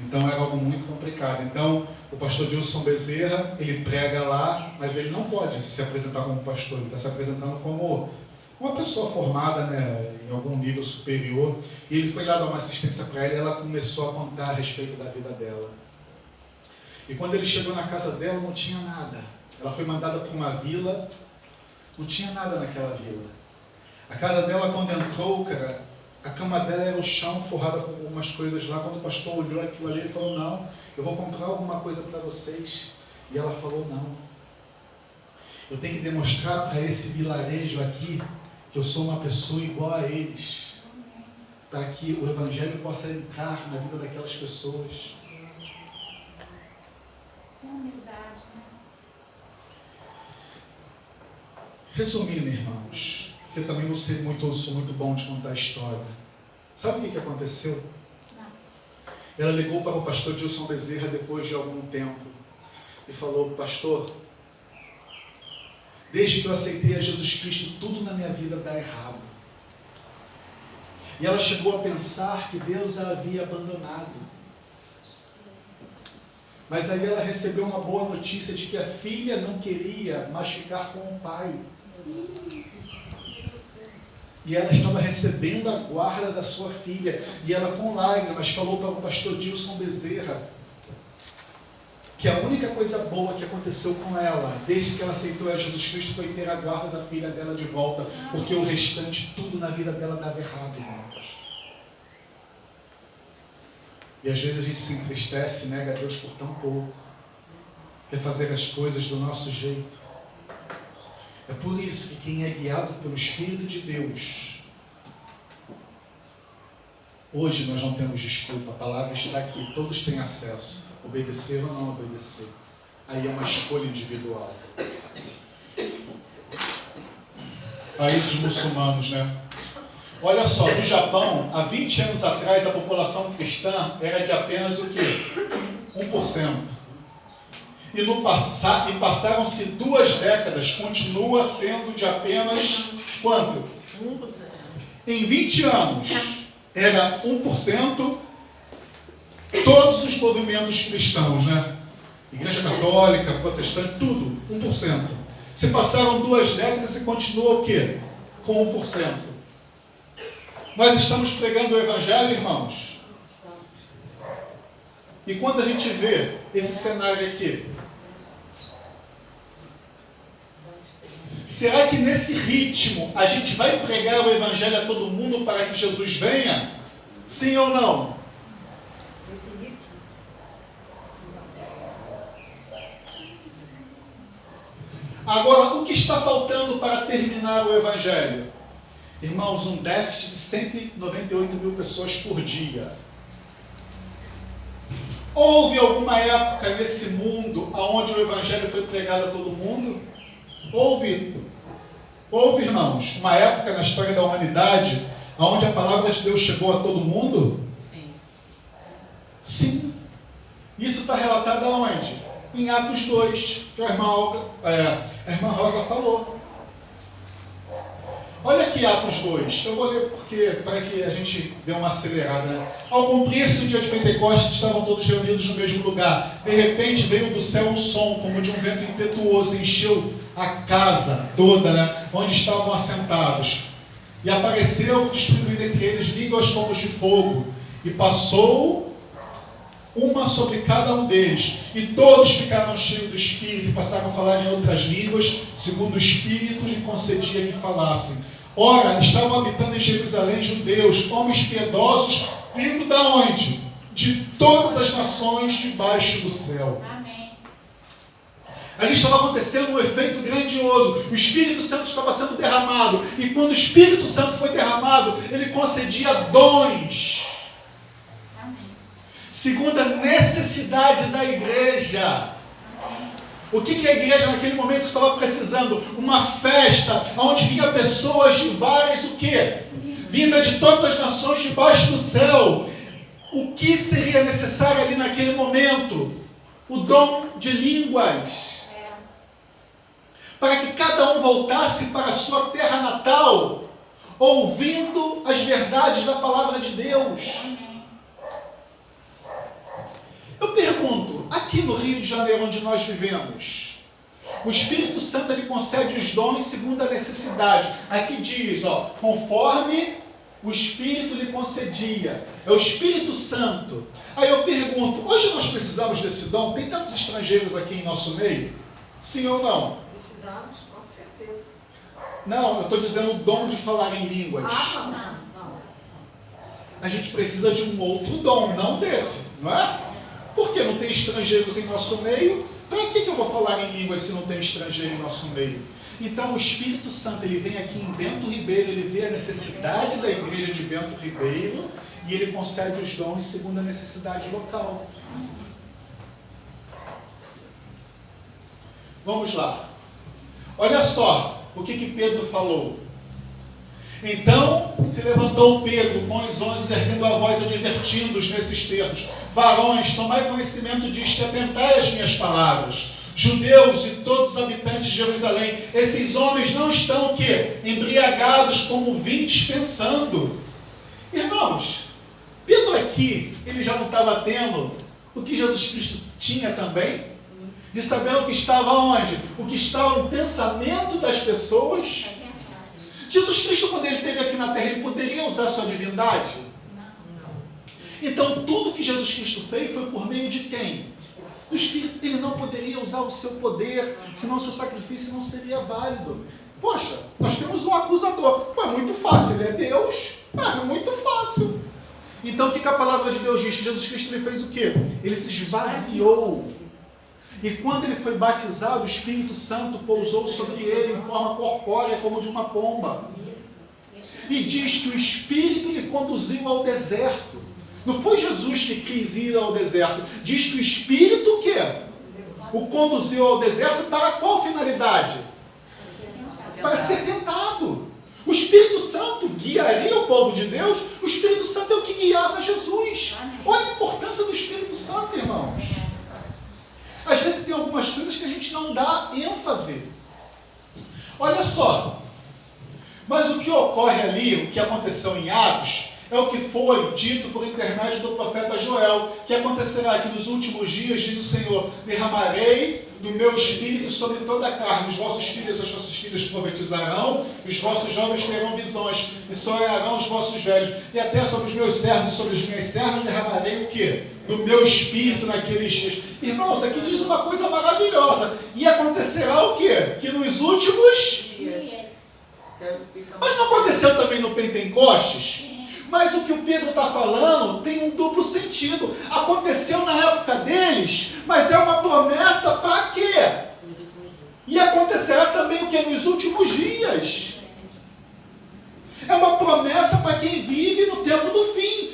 Speaker 1: então era algo muito complicado. Então o pastor Dilson Bezerra, ele prega lá, mas ele não pode se apresentar como pastor, ele está se apresentando como uma pessoa formada, né, em algum nível superior, e ele foi lá dar uma assistência para ela e ela começou a contar a respeito da vida dela. E quando ele chegou na casa dela, não tinha nada. Ela foi mandada para uma vila, não tinha nada naquela vila. A casa dela, quando entrou, cara, a cama dela era o chão, forrada com algumas coisas lá. Quando o pastor olhou aquilo ali, ele falou, não, eu vou comprar alguma coisa para vocês. E ela falou, não. Eu tenho que demonstrar para esse vilarejo aqui que eu sou uma pessoa igual a eles, para que o evangelho possa entrar na vida daquelas pessoas.
Speaker 2: Humildade, né?
Speaker 1: Resumindo, irmãos, porque eu também não sou muito bom de contar a história. Sabe o que aconteceu?
Speaker 2: Não.
Speaker 1: Ela ligou para o pastor Dilson Bezerra depois de algum tempo e falou: pastor, desde que eu aceitei a Jesus Cristo, tudo na minha vida dá errado. E ela chegou a pensar que Deus a havia abandonado. Mas aí ela recebeu uma boa notícia de que a filha não queria mais ficar com o pai. E ela estava recebendo a guarda da sua filha. E ela, com lágrimas, falou para o pastor Dilson Bezerra que a única coisa boa que aconteceu com ela, desde que ela aceitou a Jesus Cristo, foi ter a guarda da filha dela de volta, porque o restante, tudo na vida dela dava errado, irmãos. E às vezes a gente se entristece e nega a Deus por tão pouco, quer fazer as coisas do nosso jeito. É por isso que quem é guiado pelo Espírito de Deus, hoje nós não temos desculpa, a palavra está aqui, todos têm acesso, obedecer ou não obedecer. Aí é uma escolha individual. Países muçulmanos, né? Olha só, no Japão, há 20 anos atrás, a população cristã era de apenas o quê? 1%. E passaram-se 2 décadas, continua sendo de apenas quanto? 1%. Em 20 anos, era 1%, todos os movimentos cristãos, né? Igreja Católica, Protestante, tudo, 1%. Se passaram 2 décadas e continua o quê? Com 1%. Nós estamos pregando o Evangelho, irmãos. E quando a gente vê esse cenário aqui, será que nesse ritmo a gente vai pregar o Evangelho a todo mundo para que Jesus venha? Sim ou não?
Speaker 3: Esse ritmo?
Speaker 1: Agora, o que está faltando para terminar o Evangelho? Irmãos, um déficit de 198 mil pessoas por dia. Houve alguma época nesse mundo onde o Evangelho foi pregado a todo mundo? Houve, irmãos, uma época na história da humanidade onde a palavra de Deus chegou a todo mundo?
Speaker 4: Sim.
Speaker 1: Sim. Isso está relatado aonde? Em Atos 2, que a irmã Rosa falou. Olha aqui Atos 2, eu vou ler para que a gente dê uma acelerada. Né? Ao cumprir-se o dia de Pentecostes, estavam todos reunidos no mesmo lugar. De repente veio do céu um som, como de um vento impetuoso, encheu a casa toda, né? Onde estavam assentados. E apareceu distribuído entre eles línguas como de fogo, e passou uma sobre cada um deles, e todos ficaram cheios do Espírito, e passaram a falar em outras línguas, segundo o Espírito lhe concedia que falassem. Ora, estavam habitando em Jerusalém judeus, homens piedosos, vindo da onde? De todas as nações debaixo do céu.
Speaker 2: Amém.
Speaker 1: Ali estava acontecendo um efeito grandioso. O Espírito Santo estava sendo derramado. E quando o Espírito Santo foi derramado, ele concedia dons.
Speaker 2: Amém.
Speaker 1: Segundo a necessidade da igreja. O que a igreja naquele momento estava precisando? Uma festa onde vinha pessoas de várias, o quê? Vinda de todas as nações debaixo do céu. O que seria necessário ali naquele momento? O dom de línguas. Para que cada um voltasse para a sua terra natal, ouvindo as verdades da palavra de Deus. Eu pergunto, aqui no Rio de Janeiro, onde nós vivemos, o Espírito Santo ele concede os dons segundo a necessidade. Aqui diz, conforme o Espírito lhe concedia. É o Espírito Santo. Aí eu pergunto, hoje nós precisamos desse dom? Tem tantos estrangeiros aqui em nosso meio? Sim ou não?
Speaker 3: Precisamos, com certeza.
Speaker 1: Não, eu estou dizendo o dom de falar em línguas.
Speaker 3: Não.
Speaker 1: A gente precisa de um outro dom, não desse, não é? Porque não tem estrangeiros em nosso meio. Para que eu vou falar em línguas se não tem estrangeiro em nosso meio? Então o Espírito Santo ele vem aqui em Bento Ribeiro, ele vê a necessidade da igreja de Bento Ribeiro e ele concede os dons segundo a necessidade local. Vamos lá. Olha só o que Pedro falou. Então se levantou Pedro com os 11, erguendo a voz, advertindo-os nesses termos: varões, tomai conhecimento disto e atentai às minhas palavras. Judeus e todos os habitantes de Jerusalém, esses homens não estão o quê? Embriagados como vinho dispensando. Irmãos, Pedro aqui, ele já não estava tendo o que Jesus Cristo tinha também? De saber o que estava onde? O que estava no pensamento das pessoas? Jesus Cristo, quando ele esteve aqui na terra, ele poderia usar sua divindade? Então, tudo que Jesus Cristo fez foi por meio de quem? O Espírito. Ele não poderia usar o seu poder, senão o seu sacrifício não seria válido. Poxa, nós temos um acusador. Pô, é muito fácil, ele é Deus. É muito fácil. Então, o que a palavra de Deus diz? Jesus Cristo ele fez o quê? Ele se esvaziou. E quando ele foi batizado, o Espírito Santo pousou sobre ele em forma corpórea, como de uma pomba. E diz que o Espírito lhe conduziu ao deserto. Não foi Jesus que quis ir ao deserto. Diz que o Espírito o quê? O conduziu ao deserto para qual finalidade? Para ser tentado. O Espírito Santo guiaria o povo de Deus. O Espírito Santo é o que guiava Jesus. Olha a importância do Espírito Santo, irmãos. Às vezes tem algumas coisas que a gente não dá ênfase. Olha só. Mas o que ocorre ali, o que aconteceu em Atos, é o que foi dito por intermédio do profeta Joel, que acontecerá que nos últimos dias, diz o Senhor, derramarei do meu espírito sobre toda a carne. Os vossos filhos e as vossas filhas profetizarão, os vossos jovens terão visões, e sonharão os vossos velhos. E até sobre os meus servos e sobre as minhas servas derramarei o quê? Do meu espírito naqueles dias. Irmãos, aqui diz uma coisa maravilhosa. E acontecerá o quê? Que nos últimos dias. Mas não aconteceu também no Pentecostes? Mas o que o Pedro está falando tem um duplo sentido. Aconteceu na época deles, mas é uma promessa para quê? E acontecerá também o que? Nos últimos dias. É uma promessa para quem vive no tempo do fim.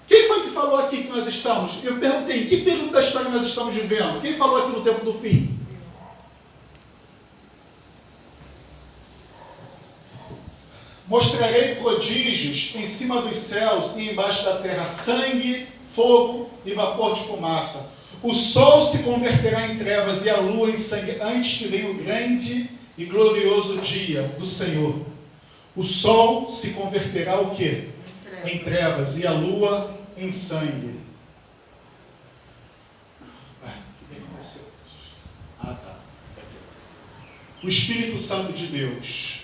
Speaker 1: Quem foi que falou aqui que nós estamos? Eu perguntei, em que período da história nós estamos vivendo? Quem falou aqui no tempo do fim? Mostrarei prodígios em cima dos céus e embaixo da terra, sangue, fogo e vapor de fumaça. O sol se converterá em trevas e a lua em sangue, antes que venha o grande e glorioso dia do Senhor. O sol se converterá o quê? Em trevas e a lua em sangue. O que aconteceu? Tá. O Espírito Santo de Deus.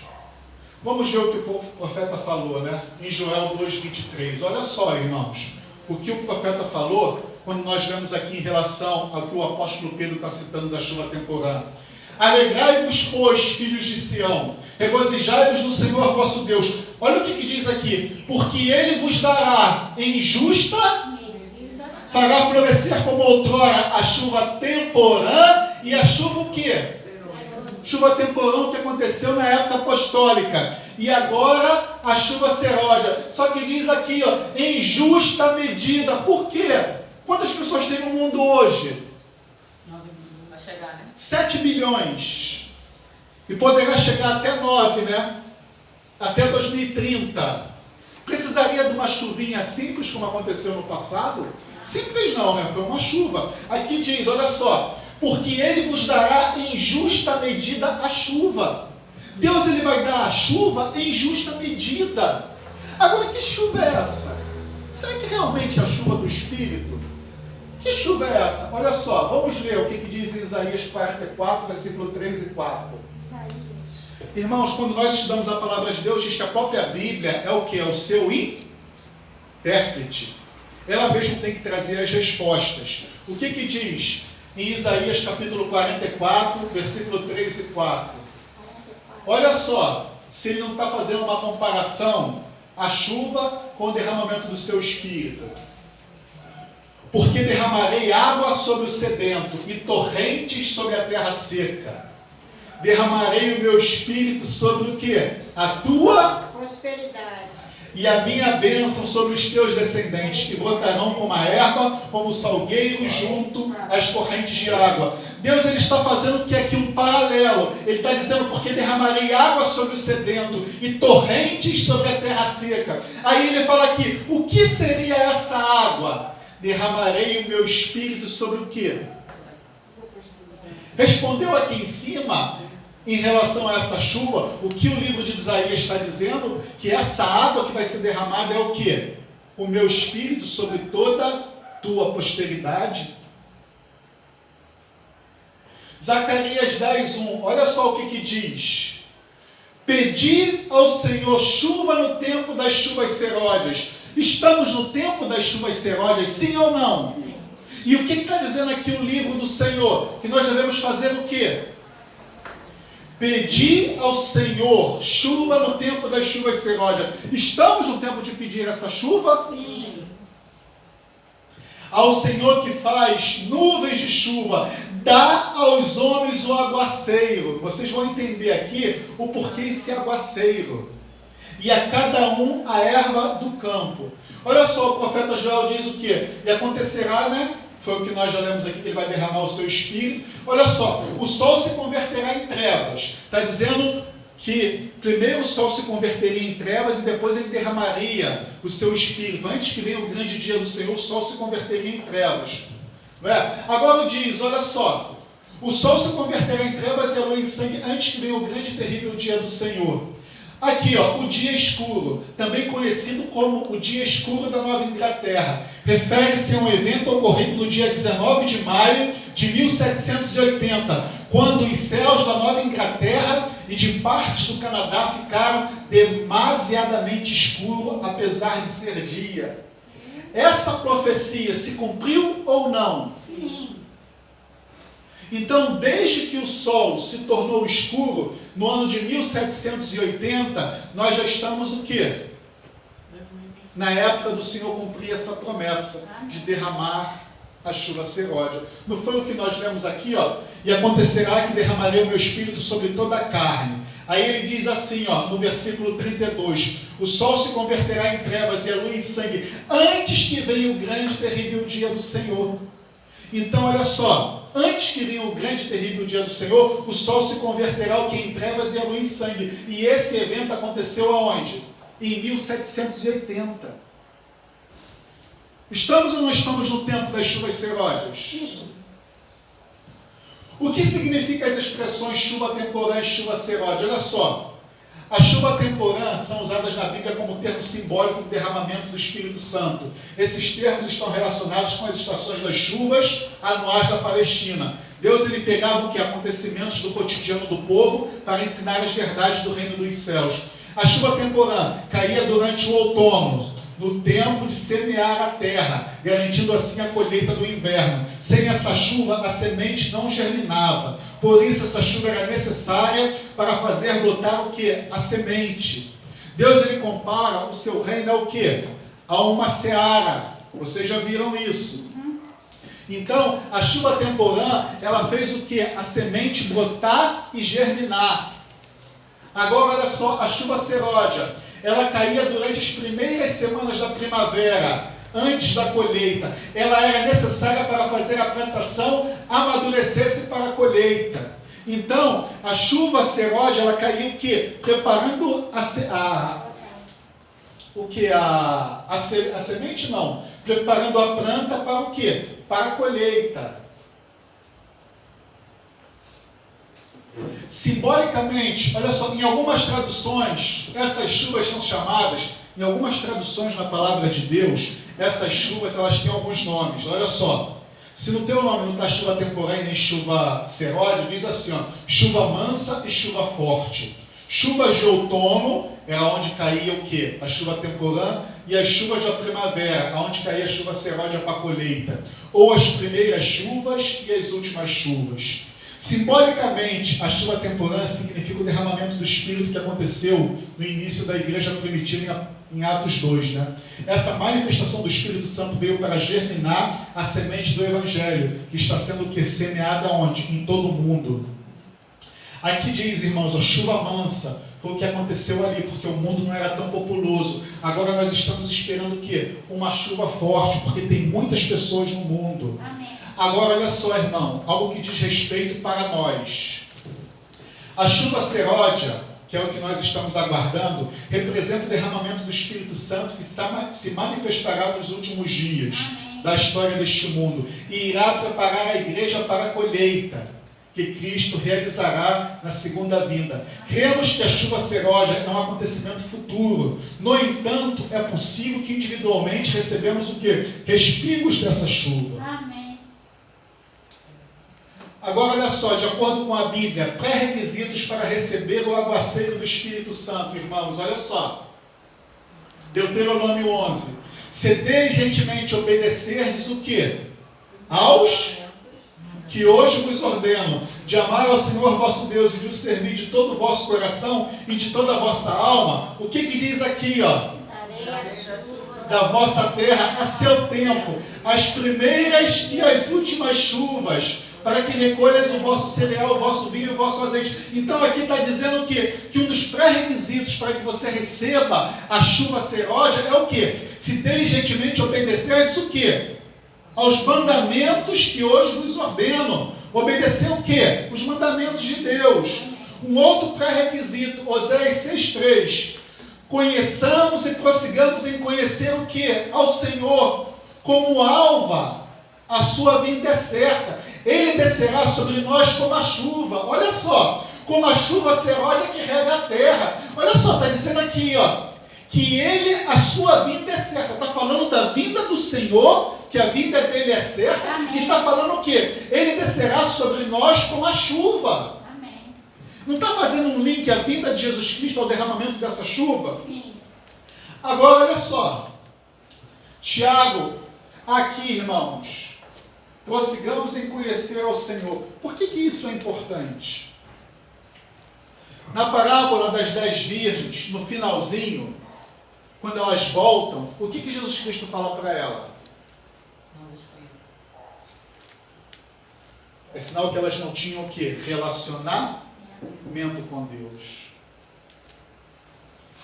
Speaker 1: Vamos ver o que o profeta falou, né? Em Joel 2,23. Olha só, irmãos, o que o profeta falou, quando nós lemos aqui em relação ao que o apóstolo Pedro está citando da chuva temporã. Alegrai-vos, pois, filhos de Sião, regozijai-vos no Senhor vosso Deus. Olha o que diz aqui. Porque Ele vos dará em justa, fará florescer como outrora a chuva temporã e a chuva o quê? Chuva temporã que aconteceu na época apostólica. E agora a chuva seródia. Só que diz aqui, ó, em justa medida. Por quê? Quantas pessoas tem no mundo hoje? 7 bilhões. E poderá chegar até 9, né? Até 2030. Precisaria de uma chuvinha simples, como aconteceu no passado? Simples não, né? Foi uma chuva. Aqui diz, olha só. Porque Ele vos dará em justa medida a chuva. Deus ele vai dar a chuva em justa medida. Agora, que chuva é essa? Será que realmente é a chuva do Espírito? Que chuva é essa? Olha só, vamos ler o que diz em Isaías 44, versículo 3 e 4. Irmãos, quando nós estudamos a palavra de Deus, diz que a própria Bíblia é o que? É o seu intérprete. Ela mesma tem que trazer as respostas. O que diz em Isaías capítulo 44, versículo 3 e 4? Olha só, se ele não está fazendo uma comparação, a chuva com o derramamento do seu Espírito. Porque derramarei água sobre o sedento e torrentes sobre a terra seca. Derramarei o meu Espírito sobre o quê? A tua
Speaker 5: prosperidade.
Speaker 1: E a minha bênção sobre os teus descendentes, que brotarão como a erva, como o salgueiro junto às correntes de água. Deus ele está fazendo o que aqui um paralelo. Ele está dizendo, porque derramarei água sobre o sedento e torrentes sobre a terra seca. Aí ele fala aqui, o que seria essa água? Derramarei o meu espírito sobre o quê? Respondeu aqui em cima, em relação a essa chuva, o que o livro de Isaías está dizendo, que essa água que vai ser derramada é o quê? O meu espírito sobre toda a tua posteridade. Zacarias 10:1, olha só o que diz. Pedi ao Senhor chuva no tempo das chuvas serôdias. Estamos no tempo das chuvas serôdias, sim ou não? Sim. E o que está dizendo aqui o livro do Senhor? Que nós devemos fazer o quê? Pedir ao Senhor chuva no tempo das chuvas serôdias. Estamos no tempo de pedir essa chuva? Sim. Ao Senhor que faz nuvens de chuva, dá aos homens o aguaceiro. Vocês vão entender aqui o porquê esse aguaceiro. E a cada um a erva do campo. Olha só, o profeta Joel diz o quê? E acontecerá, né? Foi o que nós já lemos aqui, que ele vai derramar o seu espírito. Olha só, o sol se converterá em trevas. Está dizendo que primeiro o sol se converteria em trevas e depois ele derramaria o seu espírito. Antes que venha o grande dia do Senhor, o sol se converteria em trevas. Não é? Agora diz, olha só, o sol se converterá em trevas e a lua em sangue antes que venha o grande e terrível dia do Senhor. Aqui, ó, o dia escuro, também conhecido como o dia escuro da Nova Inglaterra, refere-se a um evento ocorrido no dia 19 de maio de 1780, quando os céus da Nova Inglaterra e de partes do Canadá ficaram demasiadamente escuros, apesar de ser dia. Essa profecia se cumpriu ou não? Sim. Então, desde que o sol se tornou escuro, no ano de 1780, nós já estamos o quê? Na época do Senhor cumprir essa promessa de derramar a chuva serôdia. Não foi o que nós lemos aqui, ó? E acontecerá que derramarei o meu espírito sobre toda a carne. Aí ele diz assim, ó, no versículo 32, o sol se converterá em trevas e a lua em sangue, antes que venha o grande e terrível dia do Senhor. Então, olha só, antes que venha o grande e terrível dia do Senhor, o sol se converterá o que em trevas e a lua em sangue. E esse evento aconteceu aonde? Em 1780. Estamos ou não estamos no tempo das chuvas serôdias? Sim. O que significa as expressões chuva temporã e chuva serôdia? Olha só, a chuva temporã são usadas na Bíblia como termo simbólico do derramamento do Espírito Santo. Esses termos estão relacionados com as estações das chuvas anuais da Palestina. Deus ele pegava o que? Acontecimentos do cotidiano do povo para ensinar as verdades do reino dos céus. A chuva temporã caía durante o outono, no tempo de semear a terra, garantindo assim a colheita do inverno. Sem essa chuva, a semente não germinava. Por isso, essa chuva era necessária para fazer brotar o que? A semente. Deus ele compara o seu reino ao que? A uma seara. Vocês já viram isso. Então, a chuva temporã, ela fez o que? A semente brotar e germinar. Agora, olha só, a chuva serôdia. Ela caía durante as primeiras semanas da primavera, antes da colheita. Ela era necessária para fazer a plantação amadurecer-se para a colheita. Então, a chuva serôdia, ela caía o quê? Preparando a semente não. Preparando a planta para o quê? Para a colheita. Simbolicamente, olha só, em algumas traduções, essas chuvas são chamadas, em algumas traduções na palavra de Deus, essas chuvas elas têm alguns nomes. Olha só, se no teu nome não está chuva temporã nem chuva serôdia, diz assim, ó, chuva mansa e chuva forte. Chuvas de outono é onde caía o quê? A chuva temporã, e as chuvas da primavera, onde caía a chuva serôdia para a colheita. Ou as primeiras chuvas e as últimas chuvas. Simbolicamente, a chuva temporã significa o derramamento do Espírito que aconteceu no início da igreja primitiva em Atos 2. Né? Essa manifestação do Espírito Santo veio para germinar a semente do Evangelho, que está sendo semeada onde? Em todo o mundo. Aqui diz, irmãos, a chuva mansa foi o que aconteceu ali, porque o mundo não era tão populoso. Agora nós estamos esperando o quê? Uma chuva forte, porque tem muitas pessoas no mundo.
Speaker 2: Amém.
Speaker 1: Agora, olha só, irmão, algo que diz respeito para nós. A chuva seródia, que é o que nós estamos aguardando, representa o derramamento do Espírito Santo que se manifestará nos últimos dias da história deste mundo e irá preparar a igreja para a colheita que Cristo realizará na segunda vinda. Cremos que a chuva seródia é um acontecimento futuro. No entanto, é possível que individualmente recebemos o quê? Respingos dessa chuva.
Speaker 2: Amém.
Speaker 1: Agora, olha só, de acordo com a Bíblia, pré-requisitos para receber o aguaceiro do Espírito Santo, irmãos, olha só. Deuteronômio 11. Se diligentemente obedecerdes o quê? Aos que hoje vos ordeno, de amar ao Senhor vosso Deus e de o servir de todo o vosso coração e de toda a vossa alma. O que diz aqui, ó? Da vossa terra a seu tempo, as primeiras e as últimas chuvas, para que recolhas o vosso cereal, o vosso vinho e o vosso azeite. Então aqui está dizendo que um dos pré-requisitos para que você receba a chuva seródia é o quê? Se diligentemente obedecerdes o quê? Aos mandamentos que hoje vos ordeno. Obedecer o quê? Os mandamentos de Deus. Um outro pré-requisito, Oséias 6,3. Conheçamos e prossigamos em conhecer o quê? Ao Senhor, como alva, a sua vinda é certa. Ele descerá sobre nós como a chuva. Olha só, como a chuva seródia que rega a terra. Olha só, está dizendo aqui, ó, que a sua vinda é certa. Está falando da vinda do Senhor, que a vinda dele é certa. Amém. E está falando o quê? Ele descerá sobre nós como a chuva.
Speaker 2: Amém.
Speaker 1: Não está fazendo um link a vinda de Jesus Cristo ao derramamento dessa chuva?
Speaker 2: Sim.
Speaker 1: Agora, olha só. Tiago, aqui, irmãos, prossigamos em conhecer ao Senhor. Por que isso é importante? Na parábola das 10 virgens, no finalzinho, quando elas voltam, o que Jesus Cristo fala para ela? É sinal que elas não tinham o quê? Relacionamento com Deus.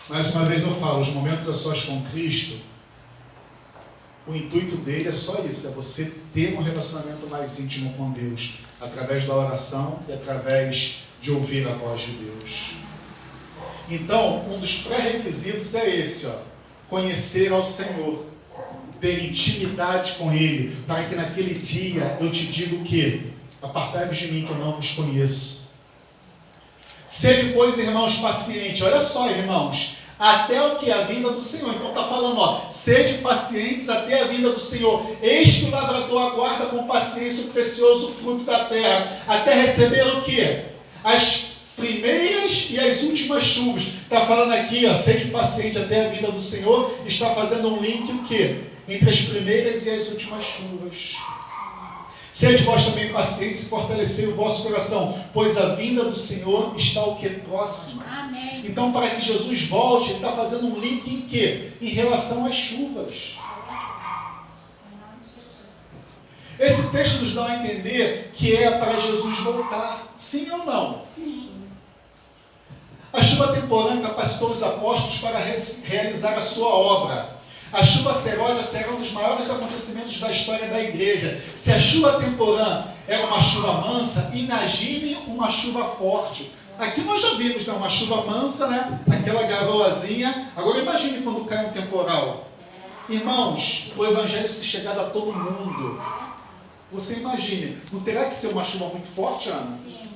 Speaker 1: Mais uma vez eu falo, os momentos a sós com Cristo, o intuito dele é só isso, é você ter um relacionamento mais íntimo com Deus, através da oração e através de ouvir a voz de Deus. Então, um dos pré-requisitos é esse, ó, conhecer ao Senhor, ter intimidade com Ele, para que naquele dia eu te diga o quê? Apartai-vos de mim que eu não vos conheço. Sede, pois, irmãos, pacientes. Olha só, irmãos, até o que? A vinda do Senhor. Então está falando, ó, sede pacientes até a vinda do Senhor. Eis que o lavrador aguarda com paciência o precioso fruto da terra, até receber o quê? As primeiras e as últimas chuvas. Está falando aqui, ó, sede paciente até a vinda do Senhor. Está fazendo um link o quê? Entre as primeiras e as últimas chuvas. Sede vós também pacientes e fortalecei o vosso coração, pois a vinda do Senhor está o que? Próxima.
Speaker 2: Amém.
Speaker 1: Então, para que Jesus volte, ele está fazendo um link em quê? Em relação às chuvas. Esse texto nos dá a entender que é para Jesus voltar. Sim ou não?
Speaker 2: Sim.
Speaker 1: A chuva temporã capacitou os apóstolos para realizar a sua obra. A chuva seródia será um dos maiores acontecimentos da história da igreja. Se a chuva temporã era uma chuva mansa, imagine uma chuva forte. Aqui nós já vimos, né, uma chuva mansa, né, aquela garoazinha. Agora imagine quando cai um temporal. Irmãos, o evangelho se chegar a todo mundo. Você imagine, não terá que ser uma chuva muito forte, Ana?
Speaker 2: Sim.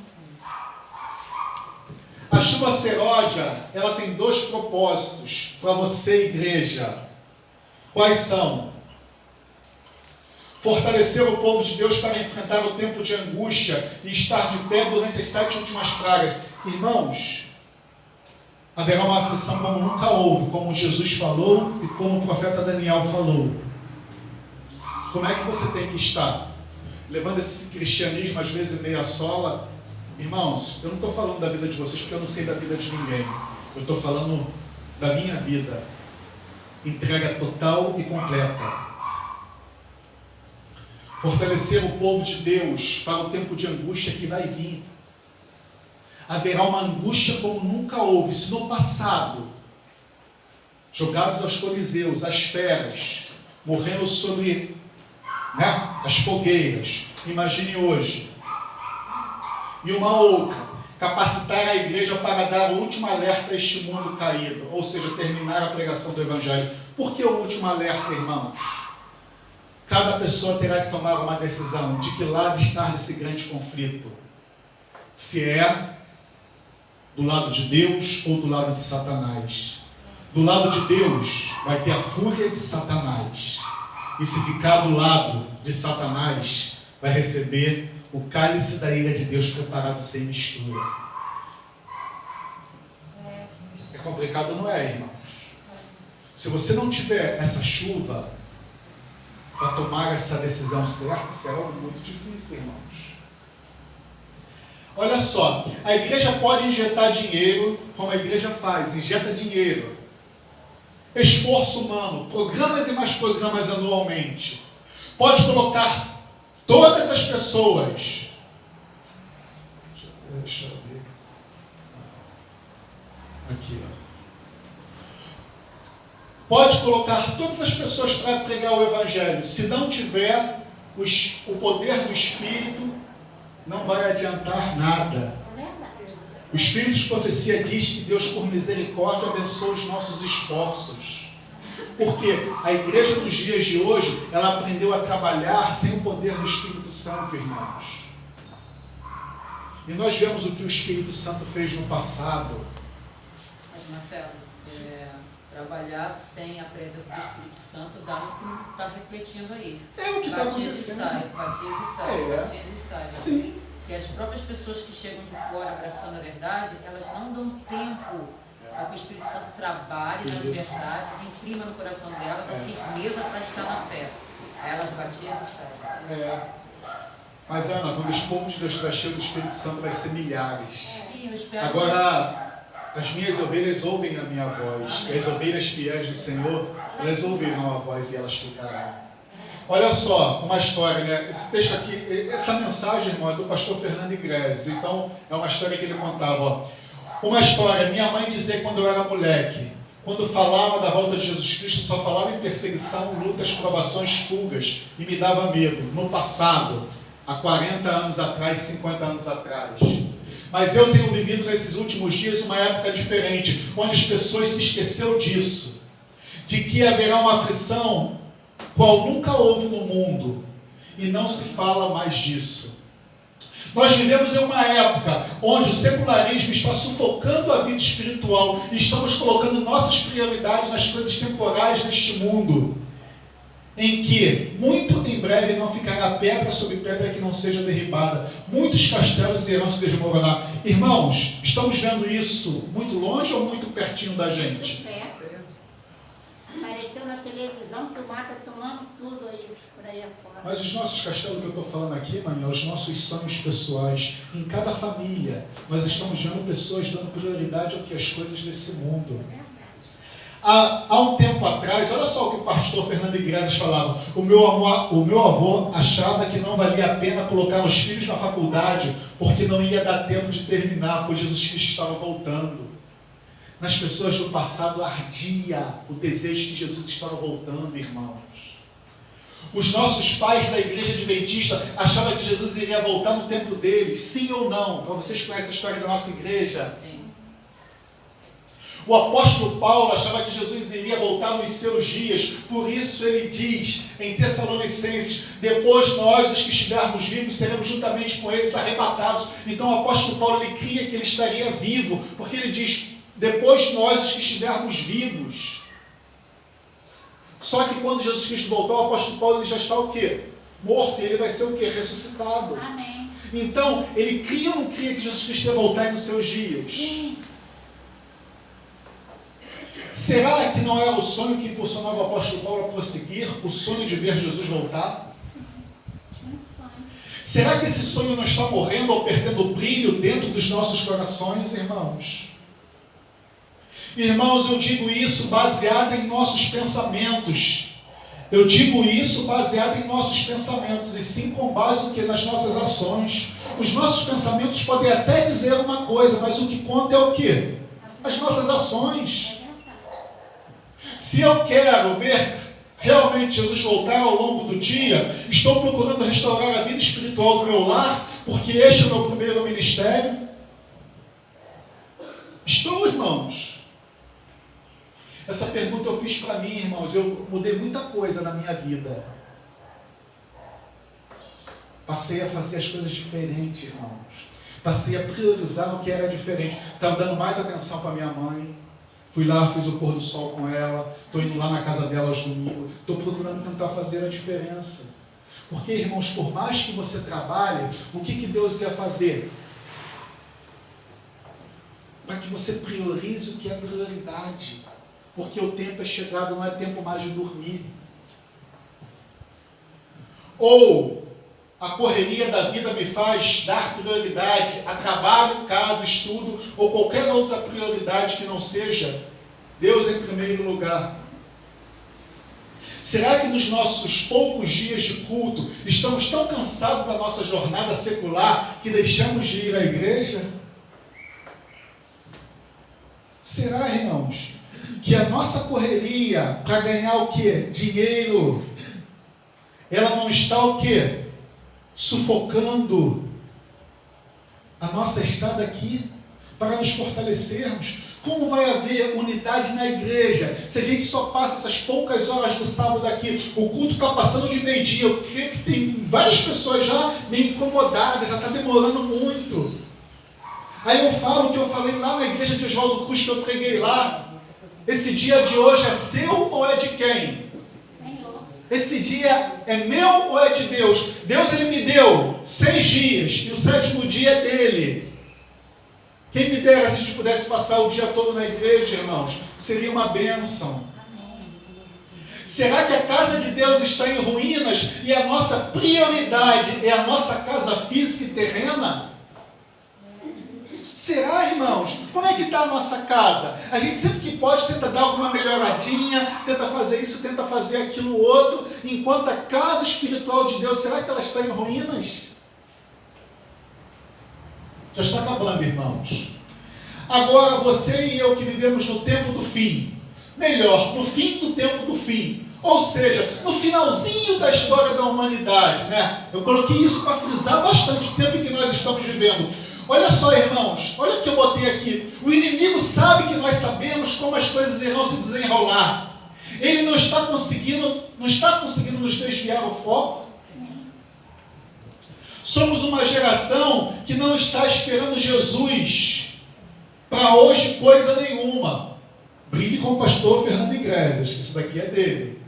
Speaker 1: A chuva seródia, ela tem dois propósitos para você, igreja. Quais são? Fortalecer o povo de Deus para enfrentar o tempo de angústia e estar de pé durante as 7 últimas pragas. Irmãos, haverá uma aflição como nunca houve, como Jesus falou e como o profeta Daniel falou. Como é que você tem que estar? Levando esse cristianismo às vezes meia sola. Irmãos, eu não estou falando da vida de vocês porque eu não sei da vida de ninguém. Eu estou falando da minha vida. Entrega total e completa. Fortalecer o povo de Deus para o tempo de angústia que vai vir. Haverá uma angústia como nunca houve. Se no passado, jogados aos coliseus, as feras, morrendo sobre, né, as fogueiras, imagine hoje. E uma outra, capacitar a igreja para dar o último alerta a este mundo caído, ou seja, terminar a pregação do Evangelho. Por que o último alerta, irmãos? Cada pessoa terá que tomar uma decisão de que lado estar nesse grande conflito. Se é do lado de Deus ou do lado de Satanás. Do lado de Deus vai ter a fúria de Satanás. E se ficar do lado de Satanás, vai receber o cálice da ira de Deus preparado sem mistura. É complicado, não é, irmãos? Se você não tiver essa chuva para tomar essa decisão certa, será algo muito difícil, irmãos. Olha só, a igreja pode injetar dinheiro, como a igreja faz, injeta dinheiro, esforço humano, programas e mais programas anualmente. Pode colocar todas as pessoas. Deixa eu ver. Aqui, ó. Pode colocar todas as pessoas para pregar o Evangelho. Se não tiver o poder do Espírito, não vai adiantar nada. O Espírito de profecia diz que Deus, por misericórdia, abençoa os nossos esforços. Porque a igreja nos dias de hoje, ela aprendeu a trabalhar sem o poder do Espírito Santo, irmãos. E nós vemos o que o Espírito Santo fez no passado.
Speaker 5: Mas, Marcelo, trabalhar sem a presença do Espírito Santo dá no que está refletindo aí.
Speaker 1: É o que está acontecendo.
Speaker 5: Batiza e sai, batiza e sai.
Speaker 1: Sim.
Speaker 5: Porque as próprias pessoas que chegam de fora abraçando a verdade, elas não dão tempo para que o Espírito Santo trabalhe na liberdade, imprima no coração delas a firmeza para estar na fé. Aí elas batizam e saem.
Speaker 1: Mas, Ana, quando os povos de Deus estiver cheio do Espírito Santo, vai ser milhares.
Speaker 5: Sim, eu espero.
Speaker 1: Agora, as minhas ovelhas ouvem a minha voz. As ovelhas fiéis do Senhor, elas ouvirão a voz e elas ficarão. Olha só, uma história, né? Esse texto aqui, essa mensagem, irmão, é do pastor Fernando Igreses. Então, é uma história que ele contava, ó. Uma história, minha mãe dizia quando eu era moleque, quando falava da volta de Jesus Cristo, só falava em perseguição, lutas, provações, fugas, e me dava medo. No passado, há 40 anos atrás, 50 anos atrás. Mas eu tenho vivido nesses últimos dias uma época diferente, onde as pessoas se esqueceram disso, de que haverá uma aflição qual nunca houve no mundo, e não se fala mais disso. Nós vivemos em uma época onde o secularismo está sufocando a vida espiritual e estamos colocando nossas prioridades nas coisas temporais deste mundo, em que muito em breve não ficará pedra sobre pedra que não seja derribada. Muitos castelos irão se desmoronar. Irmãos, estamos vendo isso muito longe ou muito pertinho da gente?
Speaker 2: Apareceu na televisão que o mato está tomando tudo aí, por aí afora.
Speaker 1: Mas os nossos castelos que eu estou falando aqui, mãe, os nossos sonhos pessoais, em cada família, nós estamos vendo pessoas dando prioridade ao que as coisas desse mundo. Há um tempo atrás, olha só o que o pastor Fernando Igreses falava. O meu avô achava que não valia a pena colocar os filhos na faculdade, porque não ia dar tempo de terminar, pois Jesus Cristo estava voltando. Nas pessoas do passado ardia o desejo que Jesus estava voltando, irmãos. Os nossos pais da igreja adventista achavam que Jesus iria voltar no tempo deles, sim ou não? Então vocês conhecem a história da nossa igreja?
Speaker 5: Sim.
Speaker 1: O apóstolo Paulo achava que Jesus iria voltar nos seus dias, por isso ele diz em Tessalonicenses: depois nós, os que estivermos vivos, seremos juntamente com eles arrebatados. Então o apóstolo Paulo, ele cria que ele estaria vivo, porque ele diz: depois nós, os que estivermos vivos. Só que quando Jesus Cristo voltar, o apóstolo Paulo ele já está o quê? Morto, e ele vai ser o quê? Ressuscitado.
Speaker 2: Amém.
Speaker 1: Então, ele cria ou não cria que Jesus Cristo ia voltar nos seus dias?
Speaker 2: Sim.
Speaker 1: Será que não era o sonho que impulsionava o apóstolo Paulo a prosseguir, o sonho de ver Jesus voltar?
Speaker 2: Sim. Tinha um sonho.
Speaker 1: Será que esse sonho não está morrendo ou perdendo brilho dentro dos nossos corações, irmãos? Irmãos, eu digo isso baseado em nossos pensamentos. Eu digo isso baseado em nossos pensamentos, e sim com base no que? Nas nossas ações. Os nossos pensamentos podem até dizer uma coisa, mas o que conta é o quê? As nossas ações.
Speaker 2: É verdade.
Speaker 1: Se eu quero ver realmente Jesus voltar ao longo do dia, estou procurando restaurar a vida espiritual do meu lar, porque este é o meu primeiro ministério? Estou, irmãos? Essa pergunta eu fiz para mim, irmãos. Eu mudei muita coisa na minha vida. Passei a fazer as coisas diferentes, irmãos. Passei a priorizar o que era diferente. Estava dando mais atenção para minha mãe. Fui lá, fiz o pôr do sol com ela. Estou indo lá na casa dela aos domingos. Estou procurando tentar fazer a diferença. Porque, irmãos, por mais que você trabalhe, o que Deus ia fazer? Para que você priorize o que é prioridade. Porque o tempo é chegado, não é tempo mais de dormir. Ou a correria da vida me faz dar prioridade a trabalho, casa, estudo ou qualquer outra prioridade que não seja Deus em primeiro lugar. Será que nos nossos poucos dias de culto estamos tão cansados da nossa jornada secular que deixamos de ir à igreja? Será, irmãos, que a nossa correria para ganhar o quê? Dinheiro, ela não está o quê? Sufocando a nossa estada aqui para nos fortalecermos? Como vai haver unidade na igreja se a gente só passa essas poucas horas do sábado aqui? O culto está passando de meio-dia. Eu creio que tem várias pessoas já meio incomodadas, já está demorando muito. Aí eu falo o que eu falei lá na igreja de Oswaldo Cruz, que eu preguei lá. Esse dia de hoje é seu ou é de quem?
Speaker 2: Senhor.
Speaker 1: Esse dia é meu ou é de Deus? Deus, Ele me deu 6 dias e o 7º dia é dele. Quem me dera se a gente pudesse passar o dia todo na igreja, irmãos? Seria uma bênção. Será que a casa de Deus está em ruínas e a nossa prioridade é a nossa casa física e terrena? Será, irmãos? Como é que está a nossa casa? A gente sempre que pode tenta dar alguma melhoradinha, tenta fazer isso, tenta fazer aquilo outro, enquanto a casa espiritual de Deus, será que ela está em ruínas? Já está acabando, irmãos. Agora, você e eu que vivemos no tempo do fim, melhor, no fim do tempo do fim, ou seja, no finalzinho da história da humanidade, né? Eu coloquei isso para frisar bastante o tempo em que nós estamos vivendo. Olha só, irmãos, olha o que eu botei aqui. O inimigo sabe que nós sabemos como as coisas irão se desenrolar. Ele não está conseguindo nos desviar o foco. Somos uma geração que não está esperando Jesus para hoje coisa nenhuma. Brigue com o pastor Fernando Iglesias, que isso daqui é dele.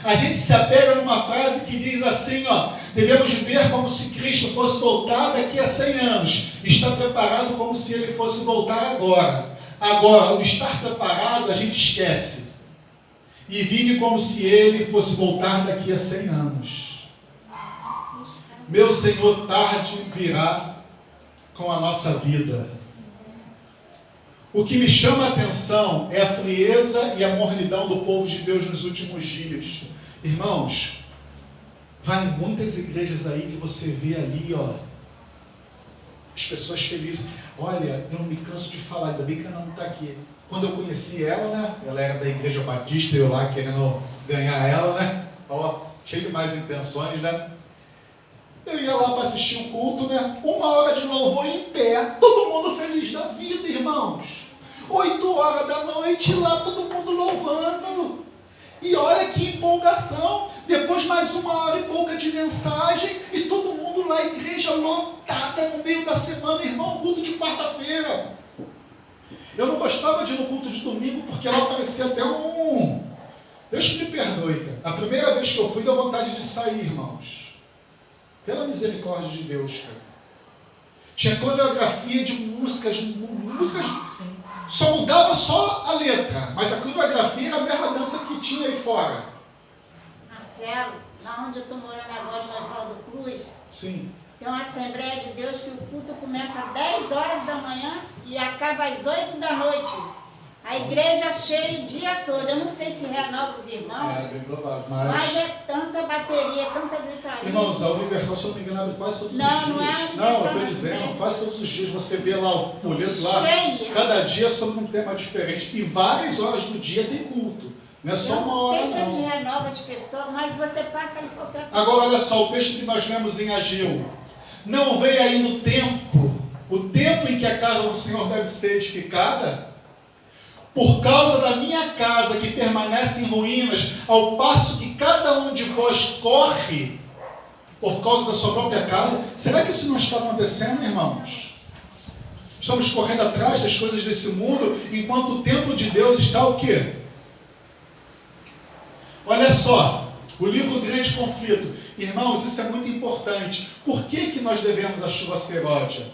Speaker 1: A gente se apega numa frase que diz assim, ó: devemos viver como se Cristo fosse voltar daqui a 100 anos. Está preparado como se ele fosse voltar agora. Agora, o estar preparado a gente esquece. E vive como se ele fosse voltar daqui a 100 anos. Meu Senhor tarde virá com a nossa vida. O que me chama a atenção é a frieza e a mornidão do povo de Deus nos últimos dias. Irmãos, vai em muitas igrejas aí que você vê ali, ó, as pessoas felizes. Olha, eu não me canso de falar, ainda bem que ela não está aqui. Quando eu conheci ela, né, ela era da igreja batista, eu lá querendo ganhar ela, né, ó, cheio de mais intenções, né. Eu ia lá para assistir o culto, né, 1 hora de louvor em pé, todo mundo feliz da vida, irmãos. 8 horas da noite lá, todo mundo louvando. E olha que empolgação. Depois mais 1 hora e pouca de mensagem e todo mundo lá, igreja lotada no meio da semana, irmão, culto de quarta-feira. Eu não gostava de ir no culto de domingo porque lá parecia até um... Deus me perdoe, cara. A primeira vez que eu fui, deu vontade de sair, irmãos. Pela misericórdia de Deus, cara. Tinha coreografia de músicas, só mudava só a letra, mas a coreografia era a mesma dança que tinha aí fora.
Speaker 6: Marcelo, lá onde eu estou morando agora, no Oswaldo Cruz,
Speaker 1: Sim.
Speaker 6: tem uma Assembleia de Deus que o culto começa às 10 horas da manhã e acaba às 8 da noite. A igreja cheia o dia todo. Eu não sei se renova os irmãos,
Speaker 1: É, bem provável,
Speaker 6: mas é tanta bateria, tanta gritaria.
Speaker 1: Irmãos, a Universal, se eu não me engano, abre quase todos os
Speaker 6: Não,
Speaker 1: dias.
Speaker 6: não é a Universal,
Speaker 1: Não, eu estou
Speaker 6: mas
Speaker 1: dizendo,
Speaker 6: é.
Speaker 1: quase todos os dias você vê lá o boleto lá.
Speaker 6: Cheia.
Speaker 1: Cada dia sobre um tema diferente. E várias horas do dia tem culto. Não é só
Speaker 6: Eu
Speaker 1: uma
Speaker 6: não
Speaker 1: hora,
Speaker 6: sei se a gente
Speaker 1: não.
Speaker 6: renova as pessoas, mas você passa em qualquer coisa.
Speaker 1: Agora, olha só, o texto que nós lemos em Ageu. Não veio ainda o tempo em que a casa do Senhor deve ser edificada? Por causa da minha casa que permanece em ruínas, ao passo que cada um de vós corre por causa da sua própria casa. Será que isso não está acontecendo, irmãos? Estamos correndo atrás das coisas desse mundo, enquanto o templo de Deus está o quê? Olha só, o livro Grande Conflito. Irmãos, isso é muito importante. Por que nós devemos a chuva seródia?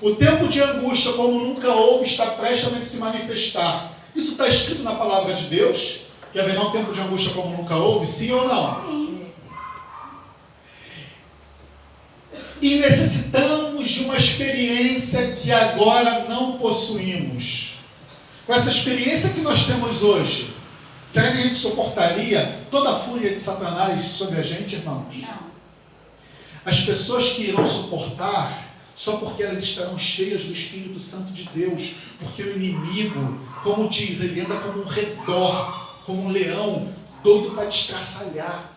Speaker 1: O tempo de angústia, como nunca houve, está prestes a se manifestar. Isso está escrito na palavra de Deus? Que haverá um tempo de angústia como nunca houve? Sim ou não?
Speaker 6: Sim.
Speaker 1: E necessitamos de uma experiência que agora não possuímos. Com essa experiência que nós temos hoje, será que a gente suportaria toda a fúria de Satanás sobre a gente, irmãos?
Speaker 6: Não.
Speaker 1: As pessoas que irão suportar só porque elas estarão cheias do Espírito Santo de Deus, porque o inimigo, como diz, ele anda como um redor, como um leão, doido para te estraçalhar.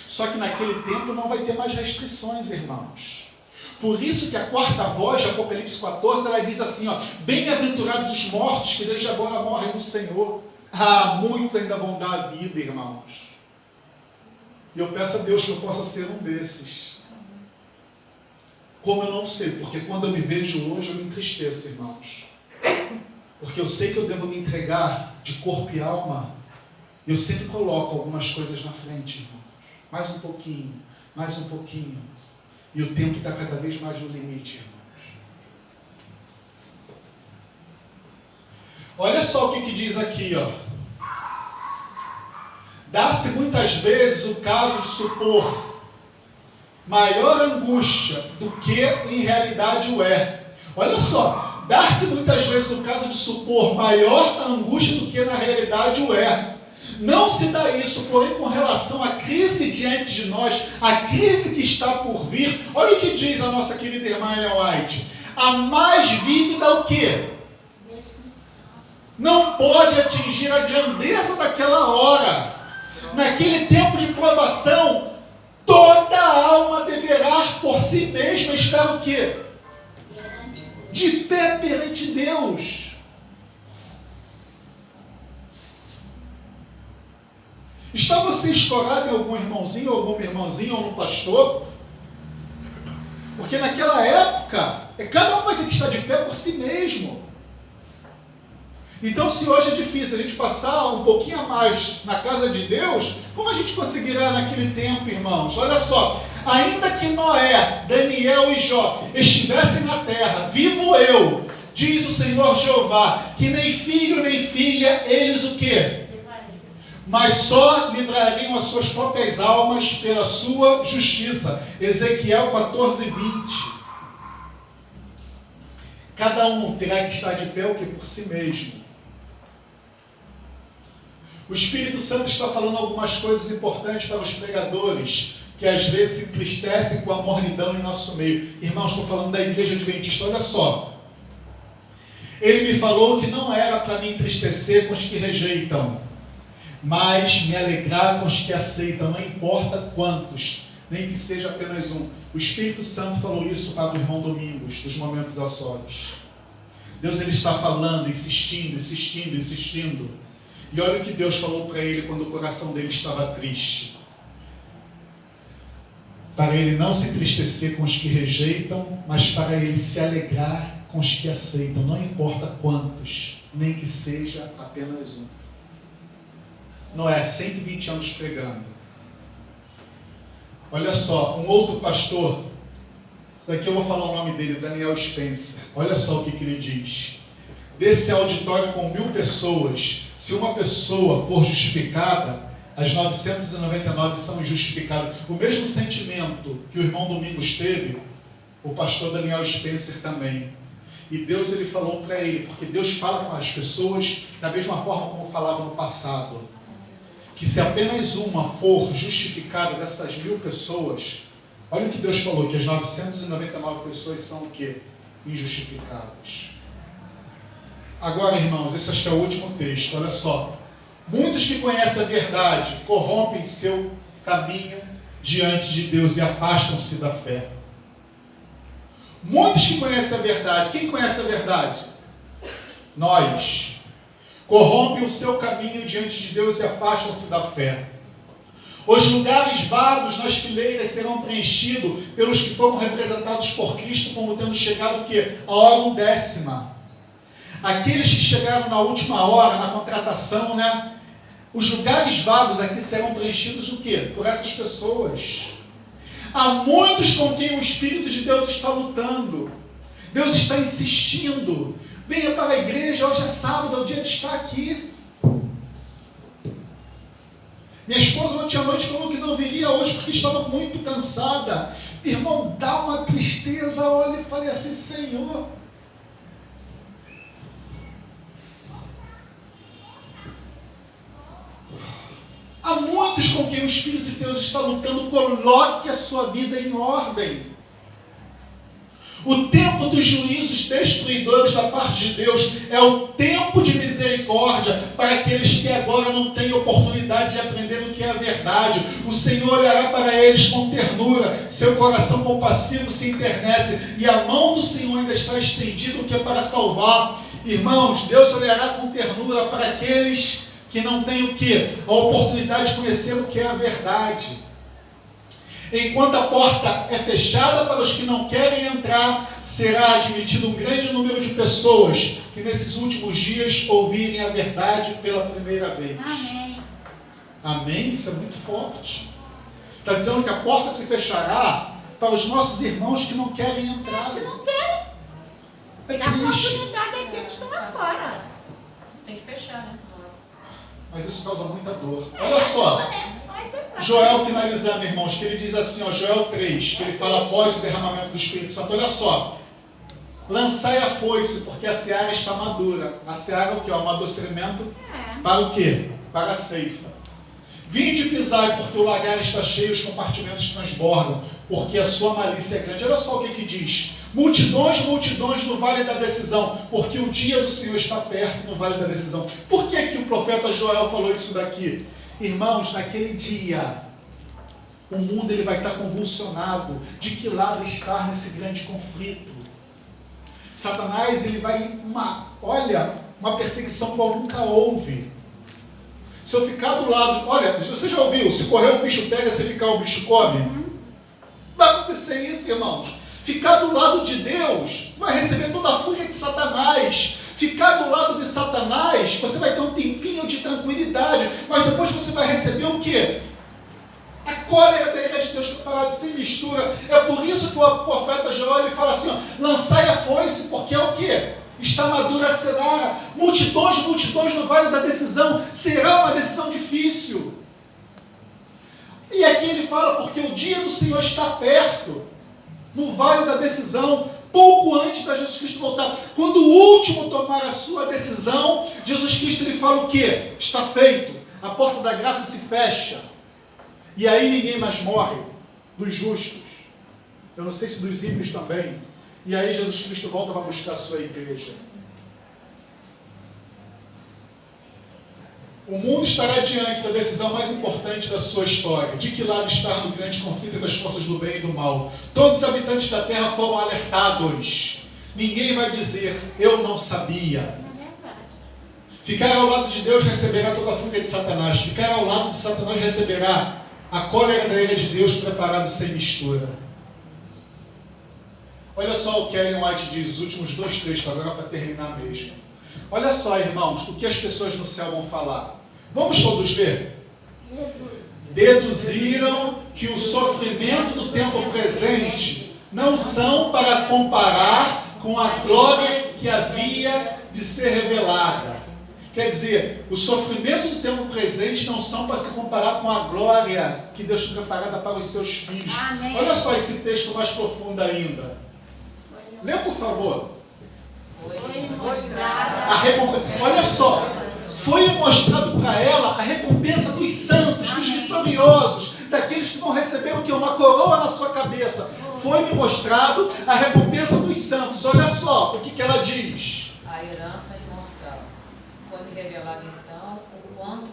Speaker 1: Só que naquele tempo não vai ter mais restrições, irmãos. Por isso que a quarta voz de Apocalipse 14, ela diz assim, ó, bem-aventurados os mortos que desde agora morrem no Senhor. Muitos ainda vão dar a vida, irmãos. E eu peço a Deus que eu possa ser um desses. Como eu não sei, porque quando eu me vejo hoje, eu me entristeço, irmãos. Porque eu sei que eu devo me entregar de corpo e alma. E eu sempre coloco algumas coisas na frente, irmãos. Mais um pouquinho, mais um pouquinho. E o tempo está cada vez mais no limite, irmãos. Olha só o que diz aqui, ó. Dá-se muitas vezes o caso de supor maior angústia do que em realidade o é. Olha só, dá-se muitas vezes o caso de supor maior angústia do que na realidade o é. Não se dá isso, porém, com relação à crise diante de nós, a crise que está por vir. Olha o que diz a nossa querida irmã Ellen White. A mais vívida o quê? Não pode atingir a grandeza daquela hora. Naquele tempo de provação, toda alma deverá por si mesma estar o quê? De pé perante Deus. Está você escorado em algum irmãozinho, ou alguma irmãzinha, ou um pastor? Porque naquela época, cada um vai ter que estar de pé por si mesmo. Então, se hoje é difícil a gente passar um pouquinho a mais na casa de Deus, como a gente conseguirá naquele tempo, irmãos? Olha só, ainda que Noé, Daniel e Jó estivessem na terra, vivo eu, diz o Senhor Jeová, que nem filho nem filha eles o quê? Mas só livrariam as suas próprias almas pela sua justiça. Ezequiel 14:20. Cada um terá que estar de pé o que por si mesmo. O Espírito Santo está falando algumas coisas importantes para os pregadores, que às vezes se entristecem com a mornidão em nosso meio. Irmãos, estou falando da igreja adventista, olha só. Ele me falou que não era para me entristecer com os que rejeitam, mas me alegrar com os que aceitam, não importa quantos, nem que seja apenas um. O Espírito Santo falou isso para o irmão Domingos, dos Momentos a Sós. Deus, ele está falando, insistindo. E olha o que Deus falou para ele quando o coração dele estava triste. Para ele não se entristecer com os que rejeitam, mas para ele se alegrar com os que aceitam, não importa quantos, nem que seja apenas um. Noé, 120 anos pregando. Olha só, um outro pastor, isso daqui eu vou falar o nome dele, Daniel Spencer. Olha só o que ele diz. Desse auditório com 1000 pessoas, se uma pessoa for justificada, as 999 são injustificadas. O mesmo sentimento que o irmão Domingos teve, o pastor Daniel Spencer também. E Deus, ele falou para ele, porque Deus fala com as pessoas da mesma forma como falava no passado, que se apenas uma for justificada dessas 1000 pessoas, olha o que Deus falou, que as 999 pessoas são o quê? Injustificadas. Agora, irmãos, esse acho que é o último texto, olha só. Muitos que conhecem a verdade corrompem seu caminho diante de Deus e afastam-se da fé. Muitos que conhecem a verdade, quem conhece a verdade? Nós. Corrompem o seu caminho diante de Deus e afastam-se da fé. Os lugares vagos nas fileiras serão preenchidos pelos que foram representados por Cristo como tendo chegado o quê? A hora 1/10. Aqueles que chegaram na última hora, na contratação, né? Os lugares vagos aqui serão preenchidos o quê? Por essas pessoas. Há muitos com quem o Espírito de Deus está lutando. Deus está insistindo. Venha para a igreja, hoje é sábado, é o dia de estar aqui. Minha esposa ontem à noite falou que não viria hoje porque estava muito cansada. Irmão, dá uma tristeza, olha, e falei assim, Senhor. Há muitos com quem o Espírito de Deus está lutando, coloque a sua vida em ordem. O tempo dos juízos destruidores da parte de Deus é o tempo de misericórdia para aqueles que agora não têm oportunidade de aprender o que é a verdade. O Senhor olhará para eles com ternura, seu coração compassivo se enternece e a mão do Senhor ainda está estendida, o que é para salvar. Irmãos, Deus olhará com ternura para aqueles que não têm o que? A oportunidade de conhecer o que é a verdade. Enquanto a porta é fechada para os que não querem entrar, será admitido um grande número de pessoas que nesses últimos dias ouvirem a verdade pela primeira vez.
Speaker 6: Amém.
Speaker 1: Amém? Isso é muito forte. Está dizendo que a porta se fechará para os nossos irmãos que não querem entrar.
Speaker 6: Se não querem,
Speaker 1: É
Speaker 6: a
Speaker 1: triste.
Speaker 6: oportunidade é que eles estão lá fora.
Speaker 5: Tem que fechar, né?
Speaker 1: Mas isso causa muita dor. Olha só. Joel finalizando, irmãos, que ele diz assim, ó, Joel 3, que ele fala após o derramamento do Espírito Santo, olha só, lançai a foice, porque a seara está madura. A seara é o que? O amadurecimento para o quê? Para a ceifa. Vinde e pisai, porque o lagar está cheio, os compartimentos transbordam, porque a sua malícia é grande. Olha só o que diz. Multidões, multidões no vale da decisão, porque o dia do Senhor está perto no vale da decisão. Por que o profeta Joel falou isso daqui? Irmãos, naquele dia, o mundo ele vai estar convulsionado. De que lado estar nesse grande conflito? Satanás ele vai uma perseguição qual nunca houve. Se eu ficar do lado, olha, você já ouviu? Se correr o bicho pega, se ficar o bicho come? Vai acontecer isso, irmãos. Ficar do lado de Deus, vai receber toda a fúria de Satanás. Ficar do lado de Satanás, você vai ter um tempinho de tranquilidade, mas depois você vai receber o quê? A cólera da ira de Deus preparada sem mistura. É por isso que o profeta Joel ele fala assim, ó, lançai a foice, porque é o quê? Está madura a seara. Multidões, multidões no vale da decisão. Será uma decisão difícil. E aqui ele fala, porque o dia do Senhor está perto, no vale da decisão, pouco antes da Jesus Cristo voltar. Quando o último tomar a sua decisão, Jesus Cristo ele fala o quê? Está feito. A porta da graça se fecha. E aí ninguém mais morre, dos justos. Eu não sei se dos ímpios também. E aí Jesus Cristo volta para buscar a sua igreja. O mundo estará diante da decisão mais importante da sua história. De que lado estar no grande conflito das forças do bem e do mal? Todos os habitantes da terra foram alertados. Ninguém vai dizer, eu não sabia. Ficar ao lado de Deus receberá toda a fúria de Satanás. Ficar ao lado de Satanás receberá a cólera da ira de Deus preparado sem mistura. Olha só o que Ellen White diz, os últimos 2 textos, agora para terminar mesmo. Olha só, irmãos, o que as pessoas no céu vão falar. Vamos todos ler? Deduziram que o sofrimento do tempo presente não são para comparar com a glória que havia de ser revelada. Quer dizer, o sofrimento do tempo presente não são para se comparar com a glória que Deus tem preparada para os seus filhos.
Speaker 6: Amém.
Speaker 1: Olha só esse texto mais profundo ainda. Lê, por favor.
Speaker 6: Foi mostrada.
Speaker 1: Olha só, foi mostrado para ela a recompensa dos santos, dos vitoriosos, daqueles que não receberam que uma coroa na sua cabeça. Foi mostrado a recompensa dos santos. Olha só o que ela diz.
Speaker 5: A herança imortal. Foi-me revelado então o quanto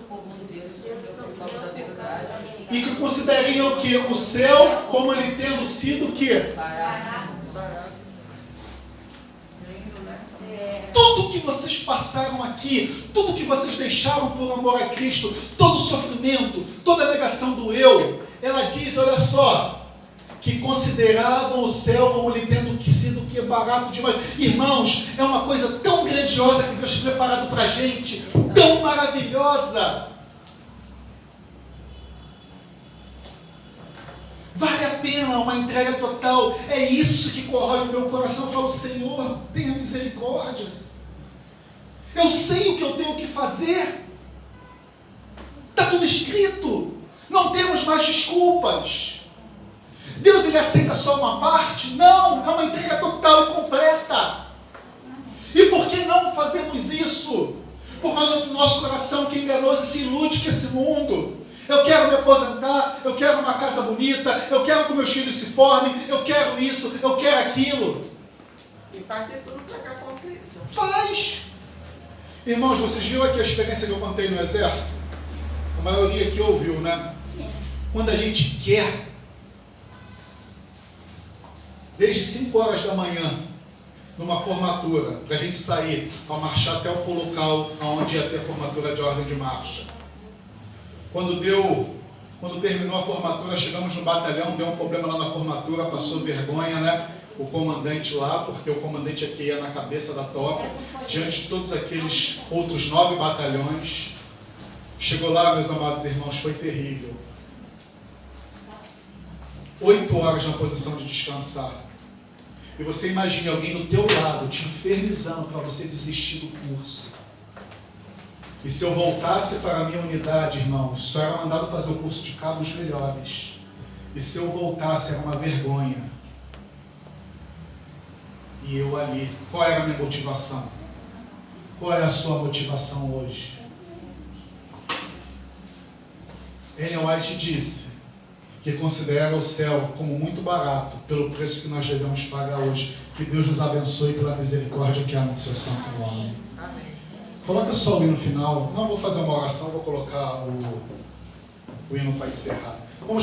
Speaker 1: E que considerem o quê? O céu como ele tendo sido o quê? Tudo que vocês passaram aqui, tudo que vocês deixaram por amor a Cristo, todo o sofrimento, toda a negação do eu, ela diz, olha só, que consideravam o céu como lhe tendo sido que barato demais. Irmãos, é uma coisa tão grandiosa que Deus tem preparado para a gente, tão maravilhosa. Vale a pena uma entrega total. É isso que corrói o meu coração. Eu falo, Senhor, tenha misericórdia. Eu sei o que eu tenho que fazer. Está tudo escrito. Não temos mais desculpas. Deus, ele aceita só uma parte? Não, é uma entrega total e completa. E por que não fazemos isso? Por causa do nosso coração que é enganoso e se ilude com esse mundo. Eu quero me aposentar, eu quero uma casa bonita, eu quero que meus filhos se formem, eu quero isso, eu quero aquilo.
Speaker 7: E faz de tudo para cá com Cristo.
Speaker 1: Faz. Irmãos, vocês viram aqui a experiência que eu contei no exército? A maioria aqui ouviu, né?
Speaker 6: Sim.
Speaker 1: Quando a gente quer, desde 5 horas da manhã, numa formatura, para a gente sair, para marchar até o local onde ia ter a formatura de ordem de marcha. Quando terminou a formatura, chegamos no batalhão, deu um problema lá na formatura, passou vergonha, né? O comandante lá, porque o comandante aqui ia na cabeça da tropa, diante de todos aqueles outros 9 batalhões. Chegou lá, meus amados irmãos, foi terrível. 8 horas na posição de descansar. E você imagine alguém do teu lado te infernizando para você desistir do curso. E se eu voltasse para a minha unidade, irmãos, só era mandado fazer o curso de cabos melhores. E se eu voltasse, era uma vergonha. E eu ali, qual era a minha motivação? Qual é a sua motivação hoje? Ellen White disse que considera o céu como muito barato pelo preço que nós devemos pagar hoje. Que Deus nos abençoe pela misericórdia que há no seu santo nome. Coloca só o hino final. Não vou fazer uma oração, vou colocar o hino para encerrar. Vamos